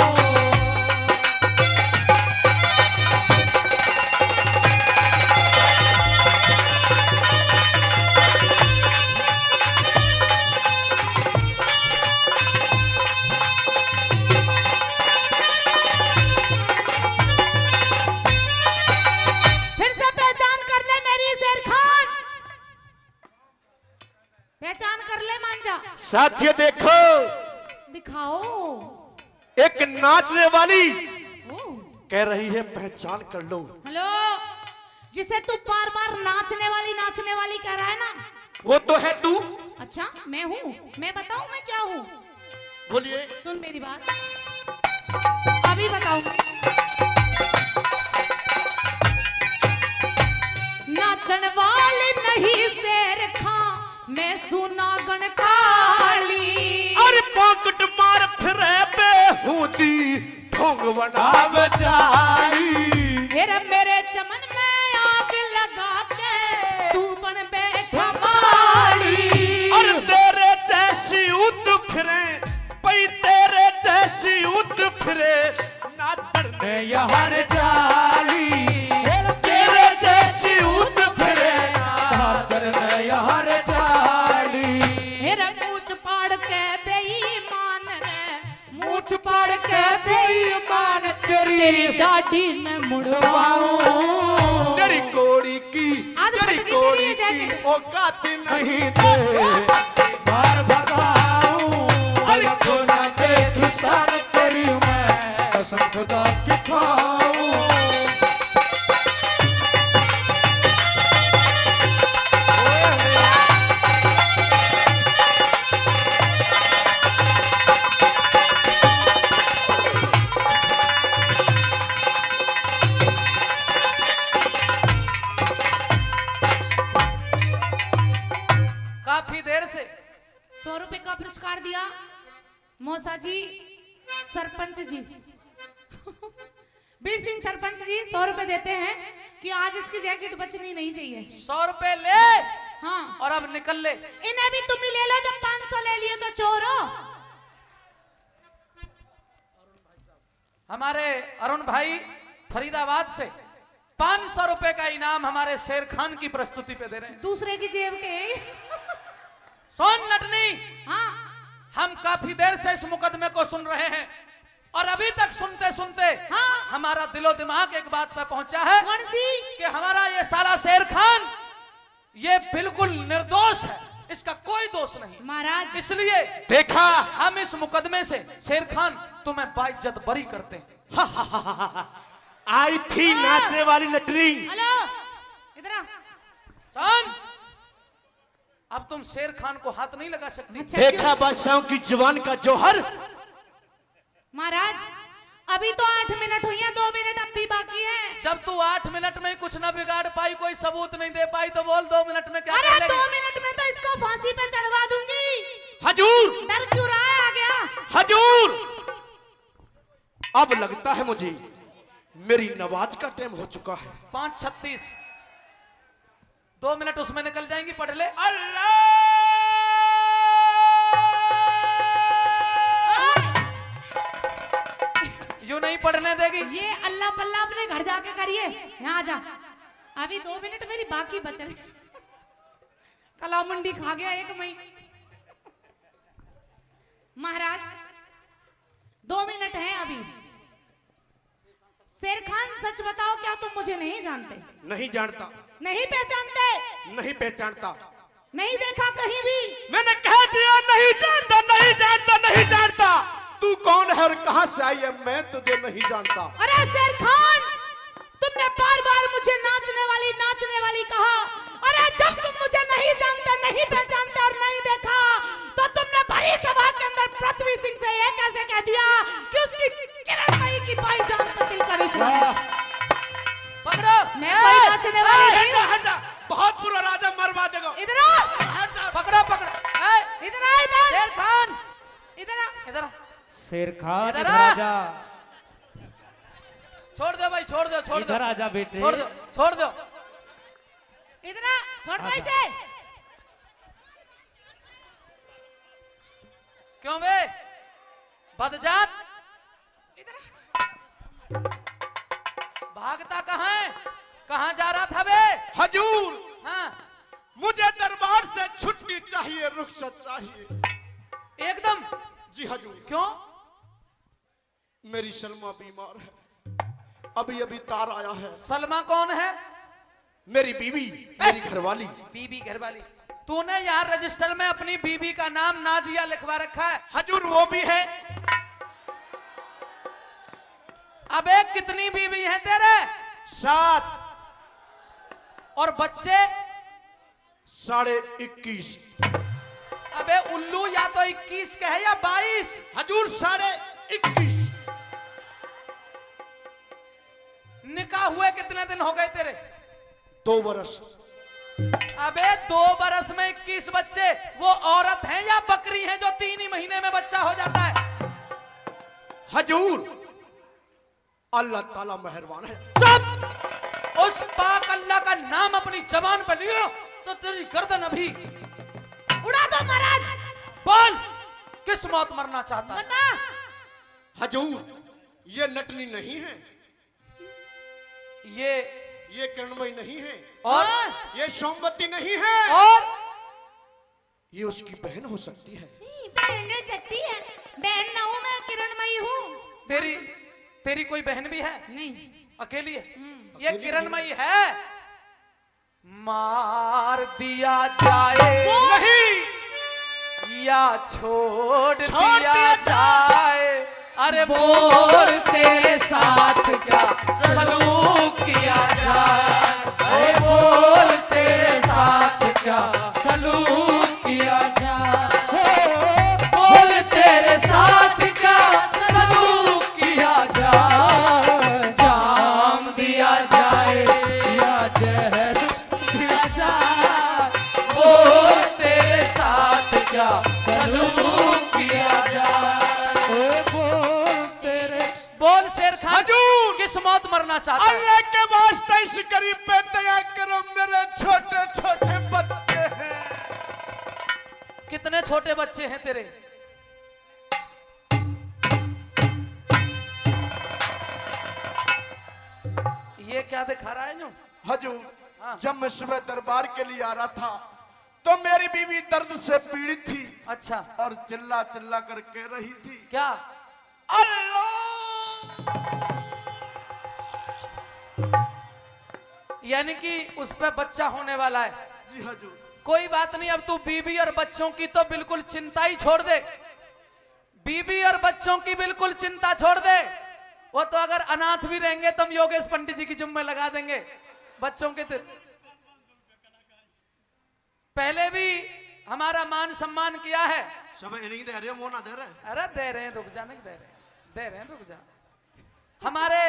फिर से पहचान कर ले मेरी शेर खान, पहचान कर ले मांझा। साथियों देखो दिखाओ। एक नाचने वाली ओ, कह रही है पहचान कर लो। हेलो जिसे तू बार बार नाचने वाली कह रहा है ना, वो तो है तू। अच्छा मैं हूँ, मैं बताऊँ मैं क्या हूँ? बोलिए। सुन मेरी बात, अभी बताऊंगी। नाचन वाली नहीं शेर खां, मैं सुनागन काली। अरे पॉकेट मार फिरे बेहूदी ढोंग बना बजाई। हेरा मेरे चमन में आग लगा के तू बन बैठा माली। और तेरे जैसी उद फिरे पई, तेरे जैसी उद फिरे नाचन में यार जाली। तेरे जैसी उद फिरे नाचन में यार जाली। हेरा मूछ पाड़ के बेईमान रे, मूछ पाड़ के बेईमान, तेरी दाढ़ी में मुड़वाऊं। तेरी कोड़ी की, आज तेरी फटकी कोड़ी तेरी की जैकेट। औकात नहीं दे बार भगाऊं। अरे को ना देख सान तेरी मैं कसम खुदा की खाऊं। काफी देर से 100 रुपए का पुरस्कार दिया मौसा जी, सरपंच जी बीर सिंह सरपंच जी 100 रुपए देते हैं कि आज इसकी जैकेट बचनी नहीं चाहिए। 100 रुपए ले हाँ, और अब निकल ले। इन्हें भी तुम ही ले लो, जब 500 ले लिए तो चोर हो। हमारे अरुण भाई फरीदाबाद से 500 रुपए का इनाम हमारे शेर खान की प्रस्तुति पे दे रहे हैं। दूसरे की जेब के सोन नटनी, हाँ, हम काफी देर से इस मुकदमे को सुन रहे हैं और अभी तक सुनते सुनते हाँ। हमारा दिलो दिमाग एक बात पे पहुंचा है कौन सी? कि हमारा ये साला शेर खान ये बिल्कुल निर्दोष है, इसका कोई दोष नहीं महाराज। इसलिए देखा हम इस मुकदमे से शेर खान तुम्हें बाइज्जत बरी करते हैं। आई थी नाचने वाली नटरी। हेलो, इधर आ। सन, अब तुम शेर खान को हाथ नहीं लगा सकती। अच्छा, देखा बादशाहों की जवान का जौहर। महाराज अभी तो 8 मिनट हुई हैं, 2 मिनट अब भी बाकी है। जब तू 8 मिनट में कुछ न बिगाड़ पाई, कोई सबूत नहीं दे पाई, तो बोल 2 मिनट में क्या अरे कर लेगी? 2 मिनट में तो इसको फांसी पे चढ़वा दूंगी। हजूर, डर क्यों रहा है? आ गया। हजूर, अब लगता है मुझे मेरी नवाज का टाइम हो चुका है। 5:36, 2 मिनट उसमें निकल जाएंगी, पढ़ ले। यूं नहीं पढ़ने देगी। ये अल्लाह पल्ला अपने घर जाके करिए, यहाँ जा। अभी 2 मिनट मेरी बाकी बच रही। कला मंडी खा गया 1 महीने। महाराज 2 मिनट हैं अभी। शेर खान सच बताओ, क्या तुम मुझे नहीं जानते? नहीं जानता, नहीं पहचानते? नहीं पहचानता, नहीं देखा कहीं भी? मैंने कह दिया नहीं जानता, नहीं जानता, नहीं जानता। तू कौन है और कहां से आई है, मैं तुझे नहीं जानता। अरे शेर खान, तुमने बार बार मुझे नाचने वाली कहा। अरे जब तुम मुझे नहीं जानते, नहीं पहचानते और नहीं देखा, तो तुमने भरी सभा के अंदर पृथ्वी सिंह से यह कैसे कह दिया कि उसकी किरणमयी की भाईजान पर दिल का रिश्ता है? पकड़ो। मैं कोई नाचने वाली नहीं हूँ। हट जा, बहुत बुरा राजा मरवा देगा। इधर आ, पकड़ो पकड़ो। इधर आ, इधर शेर खान, इधर आ। इधर आ। शेर खान इधर इधर आ। आजा, छोड़ दो भाई, छोड़ दो, छोड़ दो, इधर आजा बेटे। छोड़ दो, छोड़ दो। इधर आ, छोड़ दो इसे। क्यों बे बदजात, भागता कहाँ है? कहाँ जा रहा था बे? हजूर, हाँ, मुझे दरबार से छुट्टी चाहिए, रुखसत चाहिए। एकदम। जी हजूर। क्यों? मेरी सलमा बीमार है, अभी अभी तार आया है। सलमा कौन है? मेरी बीवी, मेरी घरवाली। बीबी घरवाली। तूने यहाँ रजिस्टर में अपनी बीबी का नाम नाजिया लिखवा रखा है। हजूर वो भी है। अबे कितनी बीबी है तेरे? 7। और बच्चे 21.5। अबे उल्लू, या तो 21 कहे या 22। हजूर 21.5। निकाह हुए कितने दिन हो गए तेरे? 2 बरस। अबे 2 बरस में 21 बच्चे, वो औरत हैं या बकरी हैं जो 3 ही महीने में बच्चा हो जाता है? हजूर अल्लाह ताला मेहरबान है। चुप! उस पाक अल्लाह का नाम अपनी जबान पर लियो तो तेरी गर्दन अभी उड़ा दो महाराज। बोल, किस मौत मरना चाहता है? बता। हजूर ये नटनी नहीं है, ये किरणमयी नहीं है, और ये सोमवती नहीं है, और ये उसकी बहन हो सकती है। बहन हो सकती है। बहन ना हूँ मैं, किरणमयी हूँ। तेरी कोई बहन भी है? नहीं। अकेली है? ये किरणमयी है। मार दिया जाए नहीं, या छोड़ छोड़ दिया दिया जाए। अरे बोल तेरे साथ क्या सलूक किया जाए। अरे बोल तेरे साथ क्या सलूक किया जाए। बोल तेरे साथ क्या सलूक किया जाए। जाम दिया जाए या जहर दिया जाए। बोल तेरे साथ क्या सलूक किया जाए। बोल शेर खान, हजूर किस मौत मरना चाहता है? अल्लाह के वास्ते इस गरीब पे दया करो, मेरे छोटे छोटे बच्चे हैं। कितने छोटे बच्चे हैं तेरे? ये क्या दिखा रहा है यूं? हजूर हाँ। जब मैं सुबह दरबार के लिए आ रहा था तो मेरी बीवी दर्द से पीड़ित थी अच्छा, और चिल्ला चिल्ला कर कह रही थी, क्या? अल्लाह। यानी कि उस पे बच्चा होने वाला है। जी हजूर। कोई बात नहीं, अब तू बीबी और बच्चों की तो बिल्कुल चिंता ही छोड़ दे। बीबी और बच्चों की बिल्कुल चिंता छोड़ दे। वो तो अगर अनाथ भी रहेंगे तो हम योगेश पंडित जी की जुम्मे लगा देंगे। बच्चों के पहले भी हमारा मान सम्मान किया है। सब नहीं दे रहे, वो ना दे रहे। अरे दे रहे हैं, रुक जा, नहीं दे रहे हैं, रुक जा। हमारे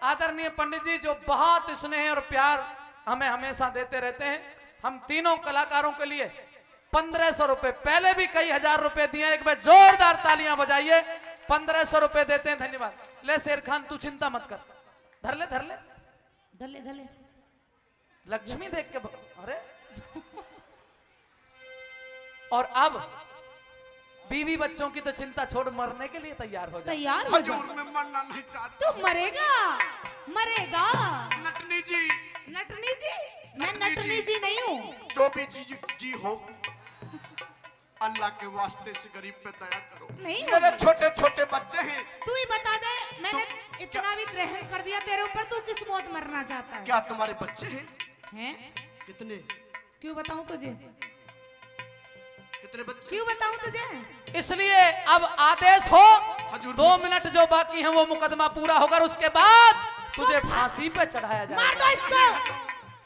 आदरणीय पंडित जी जो बहुत स्नेह और प्यार हमें हमेशा देते रहते हैं। हम तीनों कलाकारों के लिए 1500 रुपए, पहले भी कई हजार रुपए दिए। एक बार जोरदार तालियां बजाइए। 1500 रुपए देते हैं, धन्यवाद। ले शेर खान, तू चिंता मत कर, धर ले धर ले धले धले। लक्ष्मी देख के अरे और अब बीवी बच्चों की तो चिंता छोड़, मरने के लिए तैयार हो जा। तैयार हो जा। हजूर मैं मरना नहीं चाहता। तू मरेगा, मरेगा। नटनी जी, नटनी जी? मैं नटनी नटनी जी नहीं हूँ। जो भी जी हो, अल्लाह के वास्ते इस गरीब पे दया करो। नहीं मेरे छोटे छोटे बच्चे हैं। तू ही बता दे, मैंने तो इतना भी रहम कर दिया तेरे ऊपर, तू किस मौत मरना चाहता है? क्या तुम्हारे बच्चे हैं? हैं? कितने क्यों बताऊं तुझे? कितने बच्चे? क्यों बताऊं तुझे? इसलिए अब आदेश हो, हजूर 2 मिनट जो बाकी हैं वो मुकदमा पूरा होकर उसके बाद तुझे फांसी पे चढ़ाया मार जाएगा। दो इसको।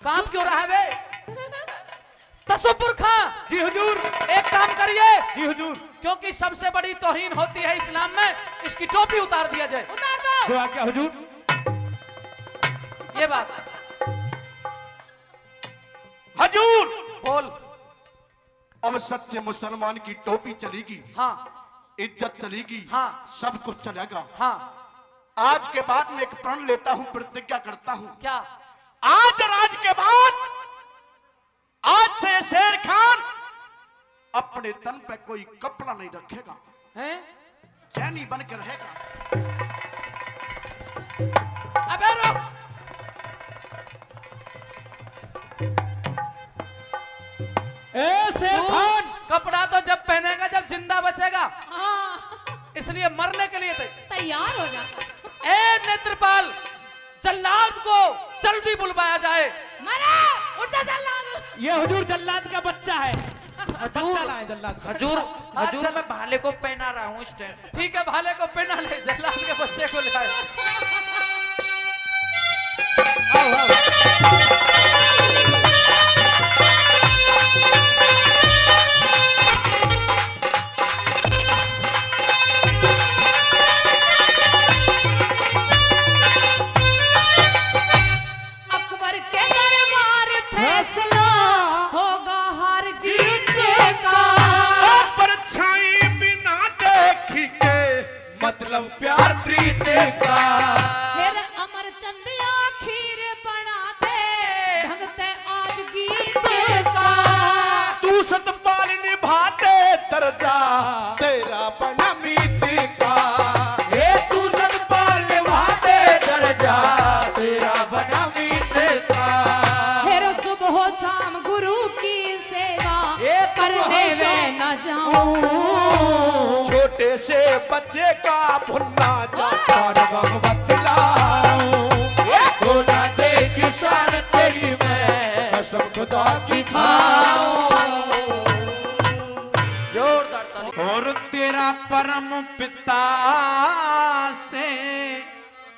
काम क्यों रहा है बे? तसुपुर खां, जी हुजूर। एक काम करिए, जी हुजूर। क्योंकि सबसे बड़ी तौहीन होती है इस्लाम में, इसकी टोपी उतार दिया जाए। उतार दो। जो आज्ञा हुजूर। ये बात हजूर बोल। अब सच्चे मुसलमान की टोपी चलेगी, हाँ इज्जत चलेगी, हाँ सब कुछ चलेगा। हाँ। आज के बाद मैं एक प्रण लेता हूं, प्रतिज्ञा करता हूं। क्या? आज और आज के बाद, आज से शेर खान अपने तन पे कोई कपड़ा नहीं रखेगा, हैं? चैनी बन के रहेगा। अबे रुक। शेर खान कपड़ा तो जब पहनेगा जब जिंदा बचेगा, हाँ, इसलिए मरने के लिए तैयार हो जा। ए नेत्रपाल, जल्लाद को जल्दी बुलवाया जाए। मरा, उठ जा जल्लाद। ये हुजूर जल्लाद का बच्चा है। बच्चा लाए जल्लाद का। हजूर हजूर मैं भाले को पहना रहा हूँ इस टाइम। ठीक है, भाले को पहना ले, जल्लाद के बच्चे को ले आए। आओ आओ। फैसला होगा हार जीत का। परछाई बिना देखी के मतलब प्यार प्रीत का। फिर अमरचंद आखिर बनाते ढंगते आज गीत का। तू सतपाल निभाते दर्जा तेरा बना मीत का। ये तू सतपाल निभाते दर्जा तेरा बना मीत का। फिर सुबह शाम गुरु की सेवा करने वे न जाऊं। छोटे से बच्चे का भुन्ना जाता भगवत लाऊं। ना देख शान तेरी मैं कसम खुदा की खाऊं। जोरदार ताली। और तेरा परम पिता से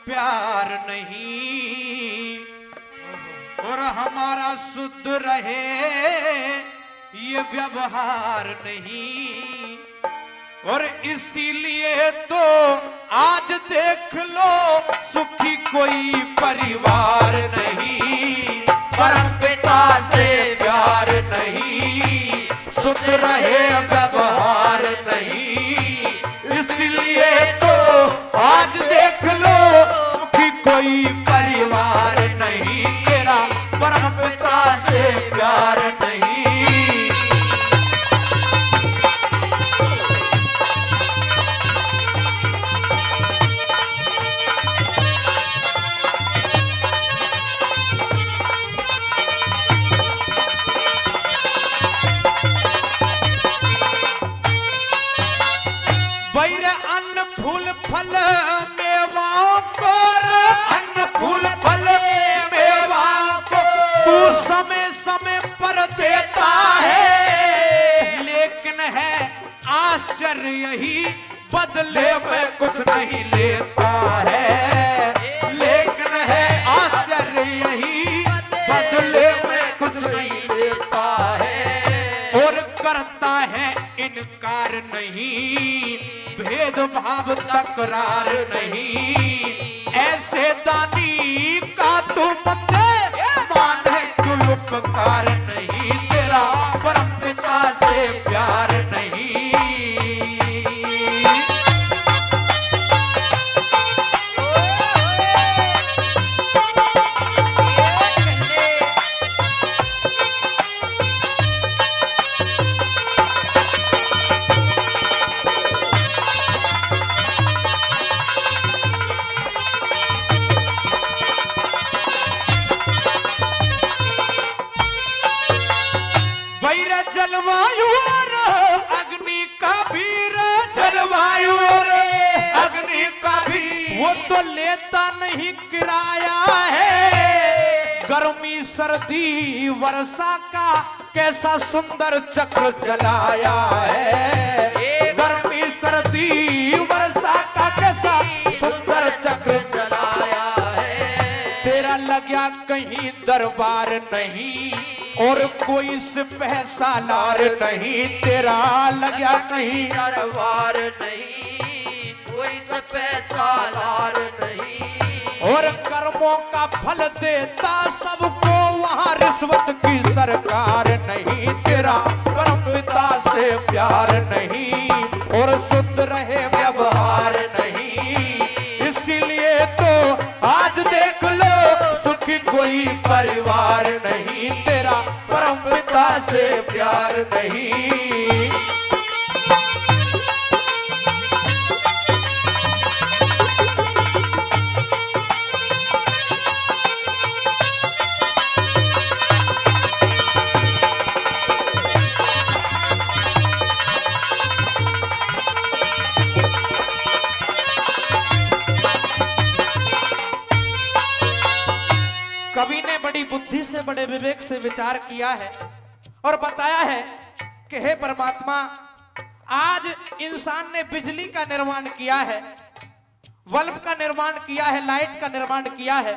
प्यार नहीं, और हमारा शुद्ध रहे ये व्यवहार नहीं, और इसीलिए तो आज देख लो सुखी कोई परिवार नहीं। परम पिता से प्यार नहीं, शुद्ध रहे व्यवहार नहीं, इसलिए तो आज देख लो सुखी कोई परिवार नहीं। तेरा परम पिता से प्यार नहीं। बैर अन्न फूल फल मेवाओं को, अन्न फूल फल मेवाओं को तू समय समय पर देता है, लेकिन है आश्चर्य यही बदले में कुछ नहीं लेता है। लेकिन है आश्चर्य यही बदले में कुछ नहीं लेता है। और करता है इनकार नहीं, भेदभाव तकरार नहीं, ऐसे दानी का तू मत माने कुल उपकार नहीं। तेरा परम पिता से प्यार नहीं। जलवायु और अग्नि का वीर, जलवायु और अग्नि का भी वो तो लेता नहीं किराया है। गर्मी सर्दी वर्षा का कैसा सुंदर चक्र चलाया है। गर्मी सर्दी वर्षा का कैसा सुंदर चक्र चलाया है। तेरा लगा कहीं दरबार नहीं, और कोई सिपह सालार नहीं। तेरा लगा कहीं दरबार नहीं, कोई सिपह सालार नहीं। और कर्मों का फल देता सबको, वहाँ रिश्वत की सरकार नहीं। तेरा परम पिता से प्यार नहीं, और शुद्ध रहे व्यवहार नहीं, इसीलिए तो आज देख लो सुखी कोई परिवार नहीं। तेरा परम पिता से प्यार नहीं। कवि ने बड़ी बुद्धि से बड़े विवेक से विचार किया है और बताया है कि हे परमात्मा, आज इंसान ने बिजली का निर्माण किया है, बल्ब का निर्माण किया है, लाइट का निर्माण किया है,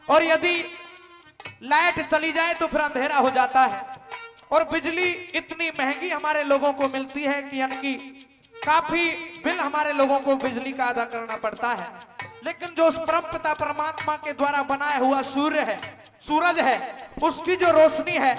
और यदि लाइट चली जाए तो फिर अंधेरा हो जाता है। और बिजली इतनी महंगी हमारे लोगों को मिलती है कि यानी कि काफी बिल हमारे लोगों को बिजली का अदा करना पड़ता है। लेकिन जो उस परम पिता परमात्मा के द्वारा बनाया हुआ सूर्य है, सूरज है, उसकी जो रोशनी है,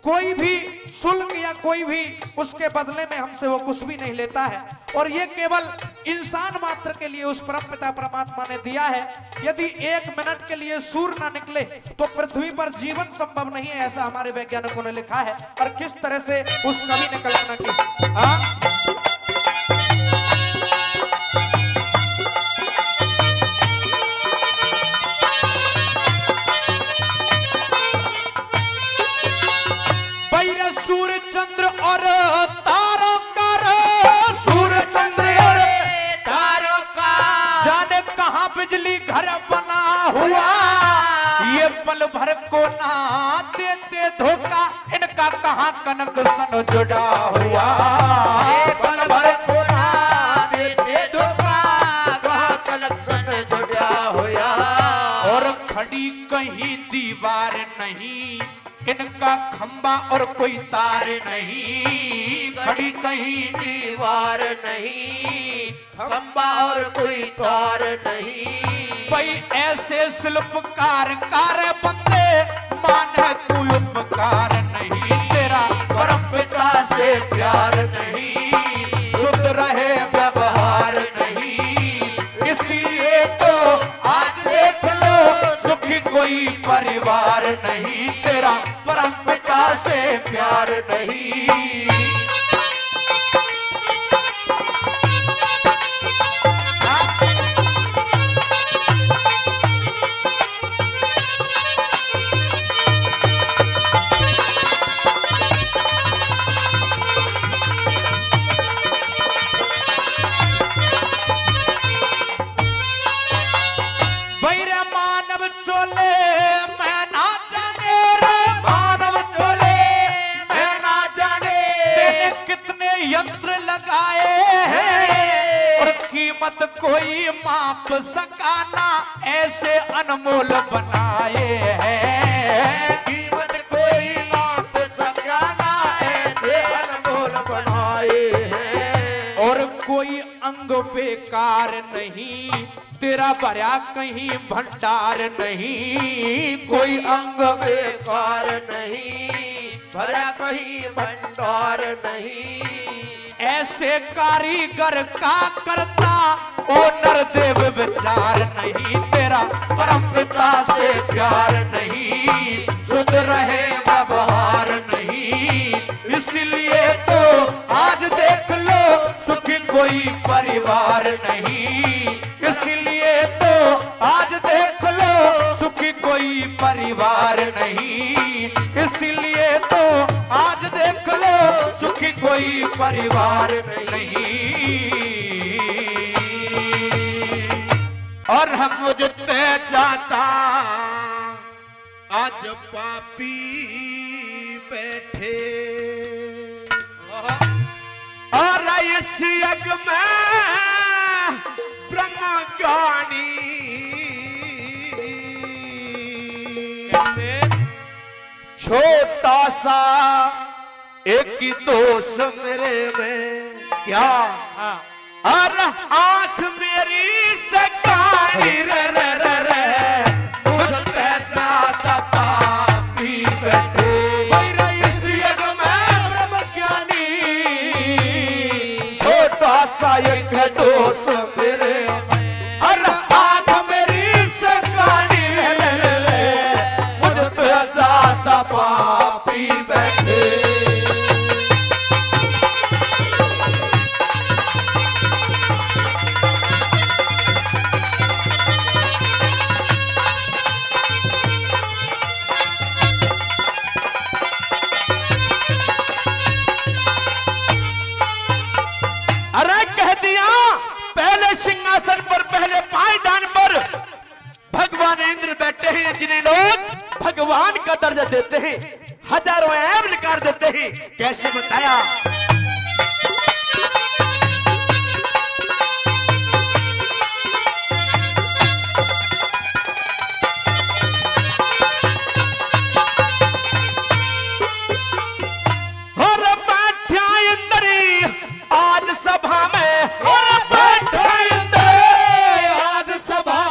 कोई भी शुल्क या कोई भी उसके बदले में हमसे वो कुछ भी नहीं लेता है। और ये केवल इंसान मात्र के लिए उस परम पिता परमात्मा ने दिया है। यदि 1 मिनट के लिए सूर्य ना निकले तो पृथ्वी पर जीवन संभव नहीं है, ऐसा हमारे वैज्ञानिकों ने लिखा है। और किस तरह से उस कवि ने कल्पना की। सूर्य चंद्र और तारों का, सूर्य चंद्र और तारों का, जाने कहां बिजली घर बना हुआ, ये पल भर को ना देते धोखा, इनका कहां कनक सन जुड़ा हुआ, ये पल भर को ना देते धोखा, कहां कनक सन जुड़ा हुआ। और खड़ी कहीं दीवार नहीं, इनका खंबा और कोई तार नहीं, खड़ी कहीं दीवार नहीं, खंबा और कोई तार नहीं। भाई ऐसे शिल्पकार कार बंदे, मान है तू उपकार नहीं, तेरा परम पिता से प्यार नहीं, शुद्ध रहे व्यवहार नहीं, इसीलिए तो आज देख लो सुखी कोई परिवार नहीं, तेरा परम पिता से प्यार नहीं। बैरा मानव चोले मैं ना जाने रे, मानव चोले मैं ना जाने, तेने कितने यंत्र लगाए हैं और कीमत कोई माप सकाना, ऐसे अनमोल बनाए हैं, कीमत कोई माप सकाना, ऐसे अनमोल बनाए हैं। और कोई अंग बेकार नहीं, तेरा भरा कहीं भंडार नहीं, कोई अंग बेकार नहीं, भरा कहीं भंडार नहीं। ऐसे कारीगर का करता ओ नरदेव विचार नहीं, तेरा परम पिता से प्यार नहीं, शुद्ध रहे व्यवहार नहीं, इसलिए तो आज देख लो सुखी कोई परिवार नहीं, इसलिए तो आज देख लो सुखी कोई परिवार नहीं, इसलिए तो आज देख लो सुखी कोई परिवार नहीं। और हम मुझते जाता आज पापी बैठे, और इस यज्ञ में ब्रह्म ज्ञानी, छोटा सा एक ही दोष मेरे में क्या, और आंख मेरी से काली रे रे रे रे, मुझते जाता पापी बैठे, मेरा इस यज्ञ में ब्रह्म ज्ञानी, छोटा सा एक दोष मेरे में, और आंख मेरी से काली रे रे रे, मुझते जाता पापी बैठे। अरे कह दिया पहले सिंहासन पर, पहले पायदान पर भगवान इंद्र बैठे हैं, जिन्हें लोग भगवान का दर्जा देते हैं, हजारों ऐब निकाल देते हैं। कैसे बताया? और बैठा इंद्र आज सभा में, और बैठा इंद्र आज सभा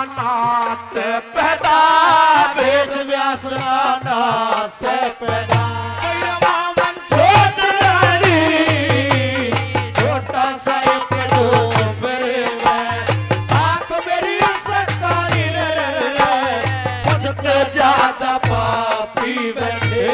नाथ पैदा वेद व्यास नाथ से पैदा भैरवा मन छोट रानी छोटा सा एक दोष मेरे में आंख मेरी सकारी मुझसे ज्यादा पापी बैठे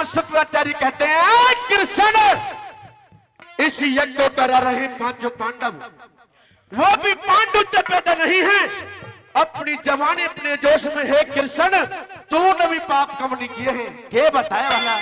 शुक्राचार्य कहते हैं कृष्ण इस यज्ञ को करा रहे पांचों पांडव, वो भी पांडु से पैदा नहीं है। अपनी जवानी अपने जोश में है कृष्ण, तूने भी पाप कम नहीं किए हैं, के बताया वाला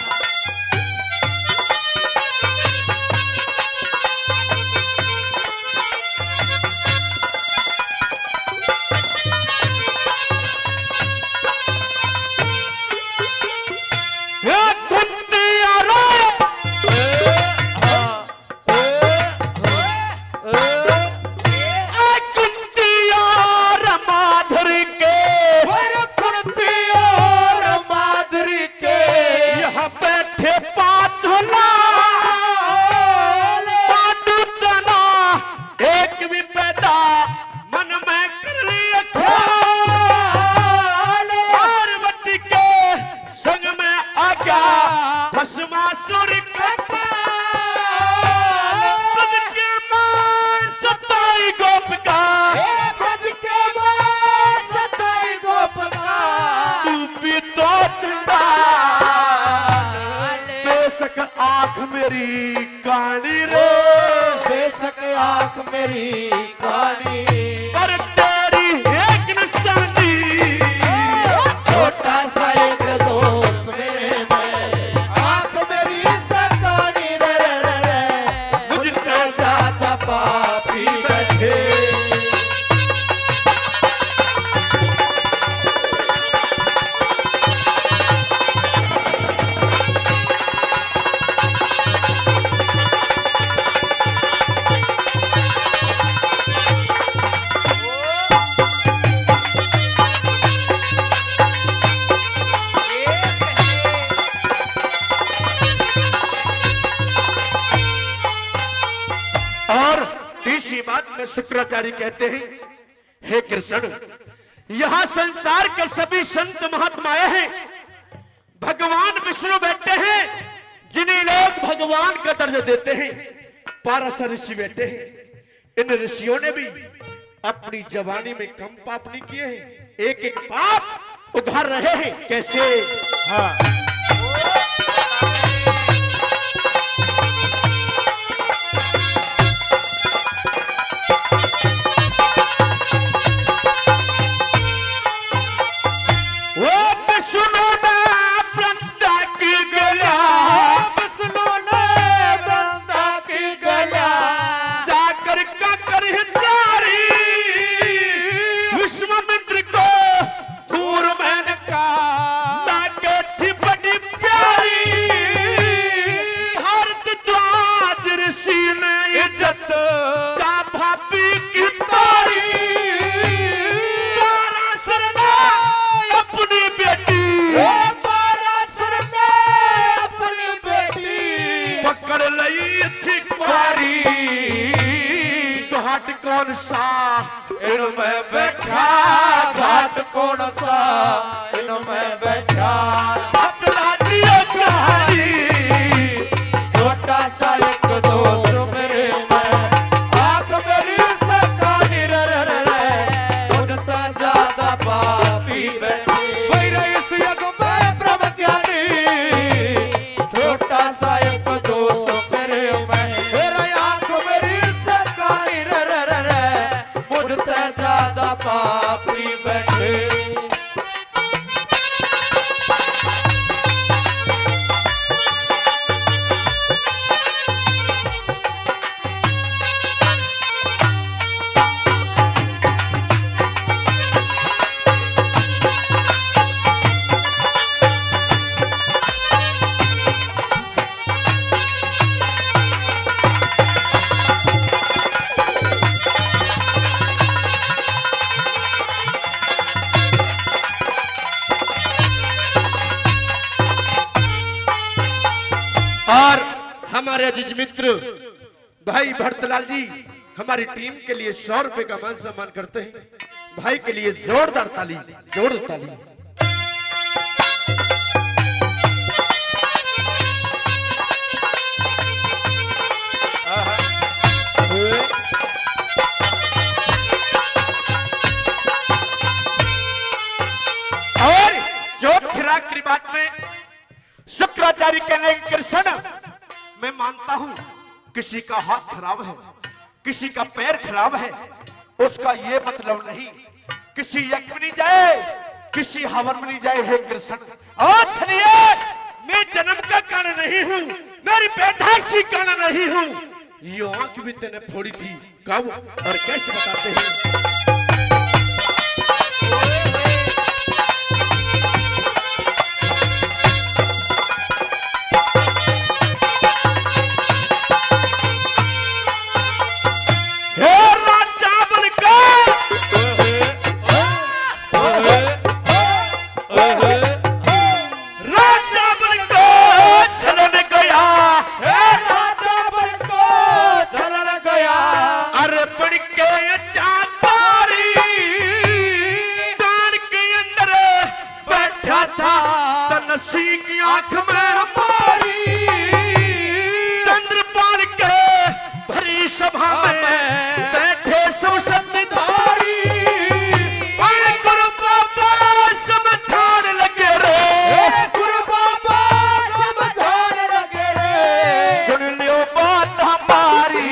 आंख मेरी कहानी रे, बेशक आंख मेरी कहानी पर तेरी एक निशानी छोटा सा एक दोष मेरे में आंख मेरी सकानी रे रे रे मुझसे ज्यादा पापी बैठे शुक्राचार्य कहते हैं, हे कृष्ण, यहां संसार के सभी संत महात्माएं हैं, भगवान विष्णु बैठे हैं, जिन्हें लोग भगवान का दर्जा देते हैं। पारस ऋषि बैठे हैं, इन ऋषियों ने भी अपनी जवानी में कम पाप नहीं किए हैं, एक एक पाप उघार रहे हैं। कैसे? हाँ कौन सा इनमें बैठा, घाट कौन सा इनमें बैठा, अपना जियो कहानी छोटा सा एक दोष मेरे में आंख मेरी सकानी रे रे रे मुझसे ज्यादा पापी बैठे इस युग में ब्रह्म ज्ञानी छोटा सा एक दोष मेरे में मेरा आंख मेरी सकानी रे रे रे मुझसे ज्यादा पापी बैठे और हमारे अजीज मित्र भाई भरतलाल जी हमारी टीम के लिए 100 रुपए का मान सम्मान करते हैं। भाई के लिए जोरदार ताली, जोरदार ताली। और जो खिराक की बात में शुक्राचार्य कहने की कृष्ण, मैं मानता हूं किसी का हाथ खराब है, किसी का पैर खराब है, उसका ये मतलब नहीं किसी यज्ञ में नहीं जाए, किसी हवन में नहीं जाए। हे कृष्ण, और चलिए मैं जन्म का कारण नहीं हूं, मेरी पैदाइशी कारण नहीं हूं। ये आंख भी तेने फोड़ी थी, कब और कैसे बताते हैं। की आंख में हमारी चंद्रपाल के भरी सभा में बैठे सब संधारी, गुरु बाबा समझाने लगे रे, गुरु बाबा समझाने लगे रे, सुन लियो बात हमारी,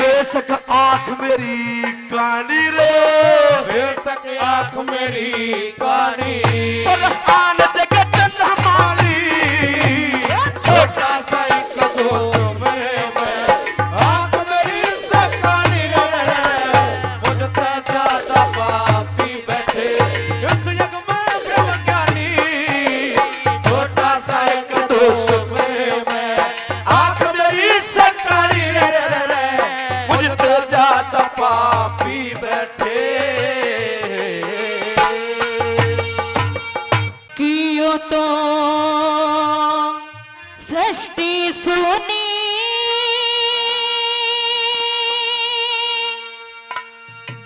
बेशक आंख मेरी कानी रे, बेशक आंख मेरी कानी, पर आन जगत हमारी, छोटा सा एक दोस्त में आंख मेरी सकानी रे, मुझसे ज्यादा पापी बैठे इस यज्ञ में ब्रह्मज्ञानी, छोटा सा एक दोस्त में आंख मेरी सकानी रे, मुझसे ज्यादा पापी बैठे। तो सृष्टि सुनी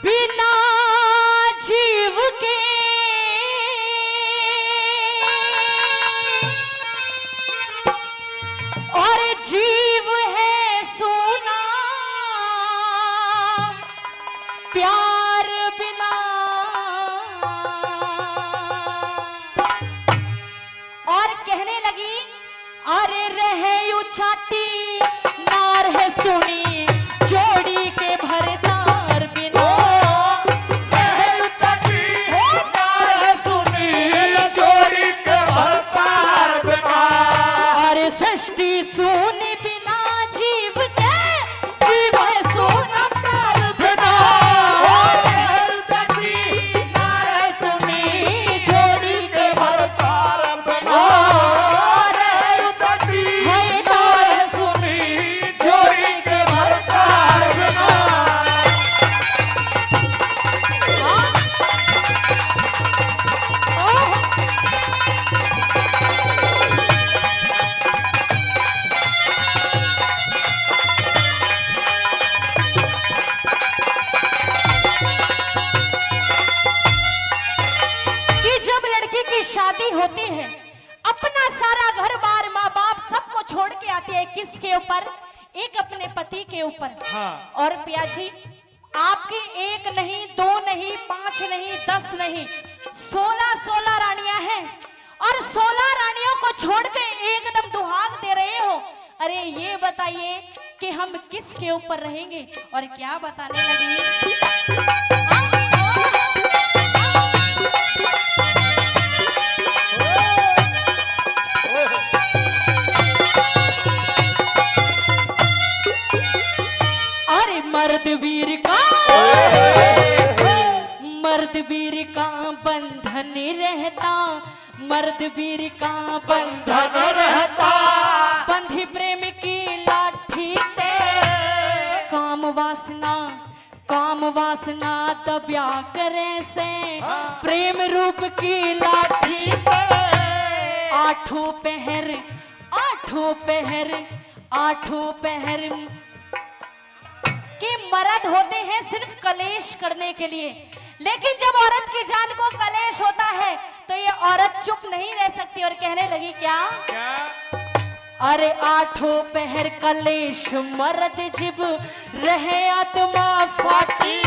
बिना जीव के, और जीव है सोना प्यार बिना, अरे रहे उछाटी नार है सुनी जोड़ी के भरतार बिना, रहे उछाटी नार है सुनी जोड़ी के भरतार बिना, अरे सृष्टि सुनी बिना जीव के, जीव है सोना प्यार बिना, रहे उछाटी नार है सुनी जोड़ी के भरतार बिना, शादी होती है अपना सारा घर बार माँ बाप सबको छोड़ के आती है, किसके ऊपर? एक अपने पति के ऊपर। हाँ। और पिया जी आपकी एक नहीं, दो नहीं, 5 नहीं, 10 नहीं, 16 रानियां हैं, और 16 रानियों को छोड़ के एकदम दुहाग दे रहे हो। अरे ये बताइए कि हम किसके ऊपर रहेंगे? और क्या बताने लगी? मर्द वीर का बंधन रहता, मर्द वीर का बंधन रहता, बंधी प्रेम की लाठी ते, काम वासना दबिया करे से, प्रेम रूप की लाठी ते, आठों पहर आठों पहर के मर्द होते हैं सिर्फ कलेश करने के लिए, लेकिन जब औरत की जान को कलेश होता है तो ये औरत चुप नहीं रह सकती और कहने लगी क्या? अरे आठों पहर कलेश मर्द जिब रहे आत्मा फाटी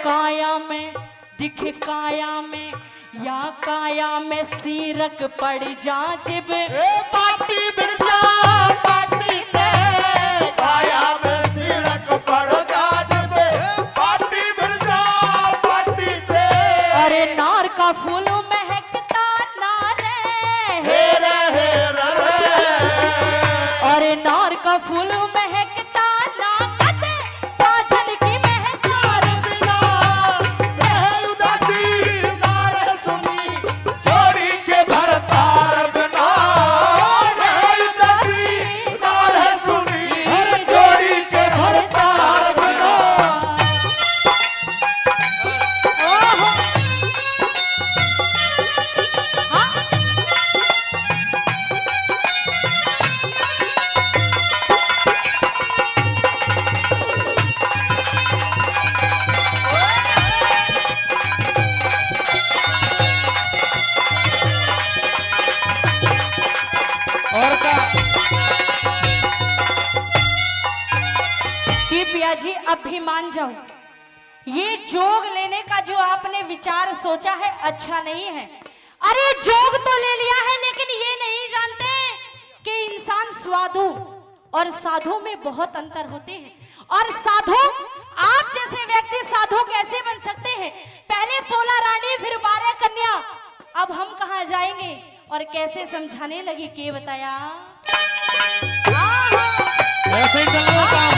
काया में दिखे काया में या काया में सीरक पड़ जा जिब पाटी बिड़ जा पाटी ते काया में सीरक पड़ जा जिब पाटी बिड़ जा पाटी ते। अरे नार का फूल महकता नारे हे रे अरे नार का फूल महकता ना कते साजन की महकार बिना रहे उदासी ना रहे सुनी जोड़ी के भरतार बिना रहे उदासी ना रहे सुनी जोड़ी के भरतार बिना। और का कि पिया जी अब भी मान जाओ, ये जोग लेने का जो आपने विचार सोचा है अच्छा नहीं है। अरे जोग तो ले लिया है लेकिन ये नहीं जानते कि इंसान स्वाधु और साधु में बहुत अंतर होते हैं। और साधु, आप जैसे व्यक्ति साधु कैसे बन सकते हैं? पहले 16 रानी फिर 12 कन्या, अब हम कहाँ जाएंगे और कैसे समझाने लगी के बताया? ऐसे ही चल रहा काम।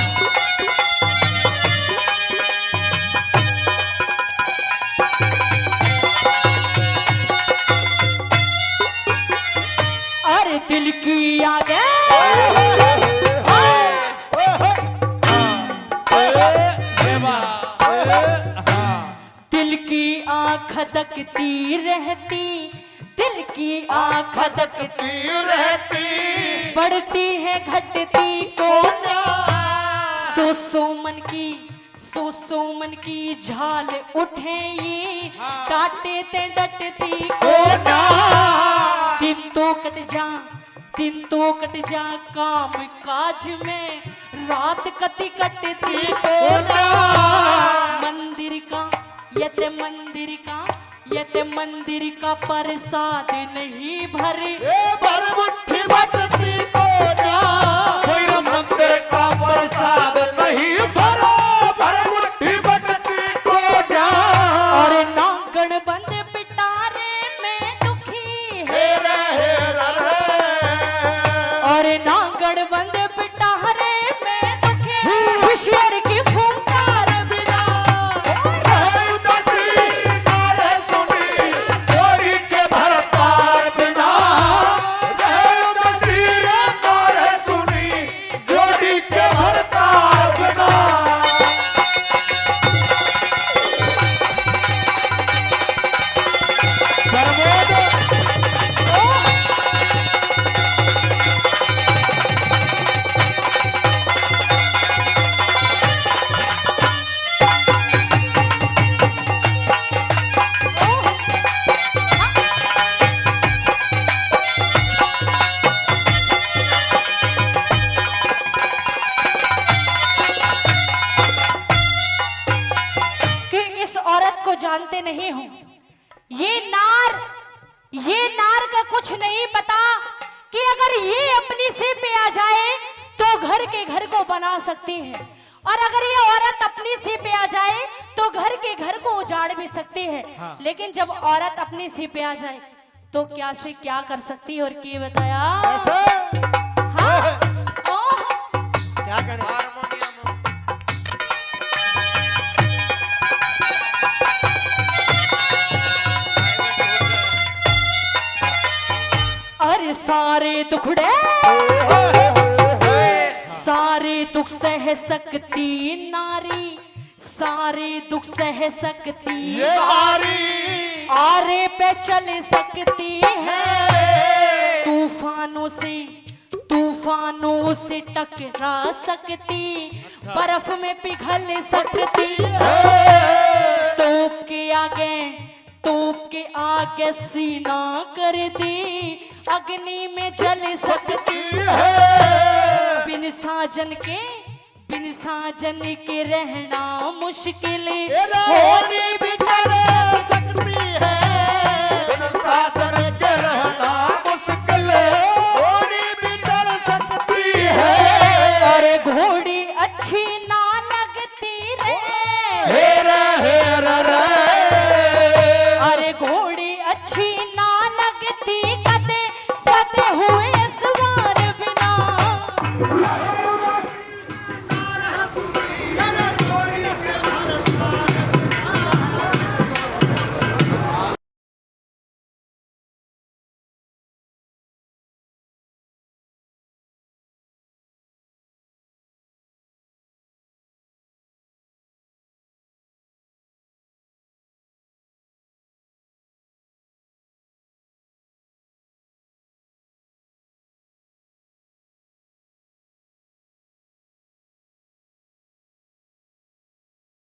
अरे दिल की आगे दिल की आँख दकती रहती, दिल की आँख खदकती रहती बढ़ती है घटती को सो मन की झाल उठे ये काटे ते डटती को दिन तो कट जा काम काज में रात कति कटती को मंदिर का प्रसाद नहीं भरे भर मुट्ठी बटती को कोई मंदिर का प्रसाद नहीं भरो भर मुट्ठी बटती को और नांगण बंद पिटारे में दुखी है और नांगण बंद पिटारे में दुखी होशियार की फुंकार बिना रहे उदासी ना रहे सुनी जोड़ी के भरतार बिना रहे उदासी ना रहे सुनी जोड़ी के भरतार बिना। कि इस औरत को जानते नहीं हो, ये नार का कुछ नहीं पता कि अगर ये अपनी सिर पे आ जाए तो घर को बना सकती है, और अगर ये औरत अपनी सिर पे आ जाए तो घर को उजाड़ भी सकती है। लेकिन जब औरत अपनी सिर पे आ जाए तो क्या से क्या कर सकती है और क्या बताया? हाँ? ओह! क्या करें? हारमोनियम अरे सारे दुखड़े सारे दुख सह सकती नारी, सारे दुख सह सकती ये बारी आरे पे चल सकती है, तूफान तूफानों से टकरा सकती, बर्फ में पिघल सकती, तोप के आगे सीना कर दी, अग्नि में जल सकती है। बिन साजन के रहना मुश्किल, होनी भी चल सकती है। बिन साजन के रहना मुश्किल, होनी भी चल सकती है। अरे घोड़ी अच्छी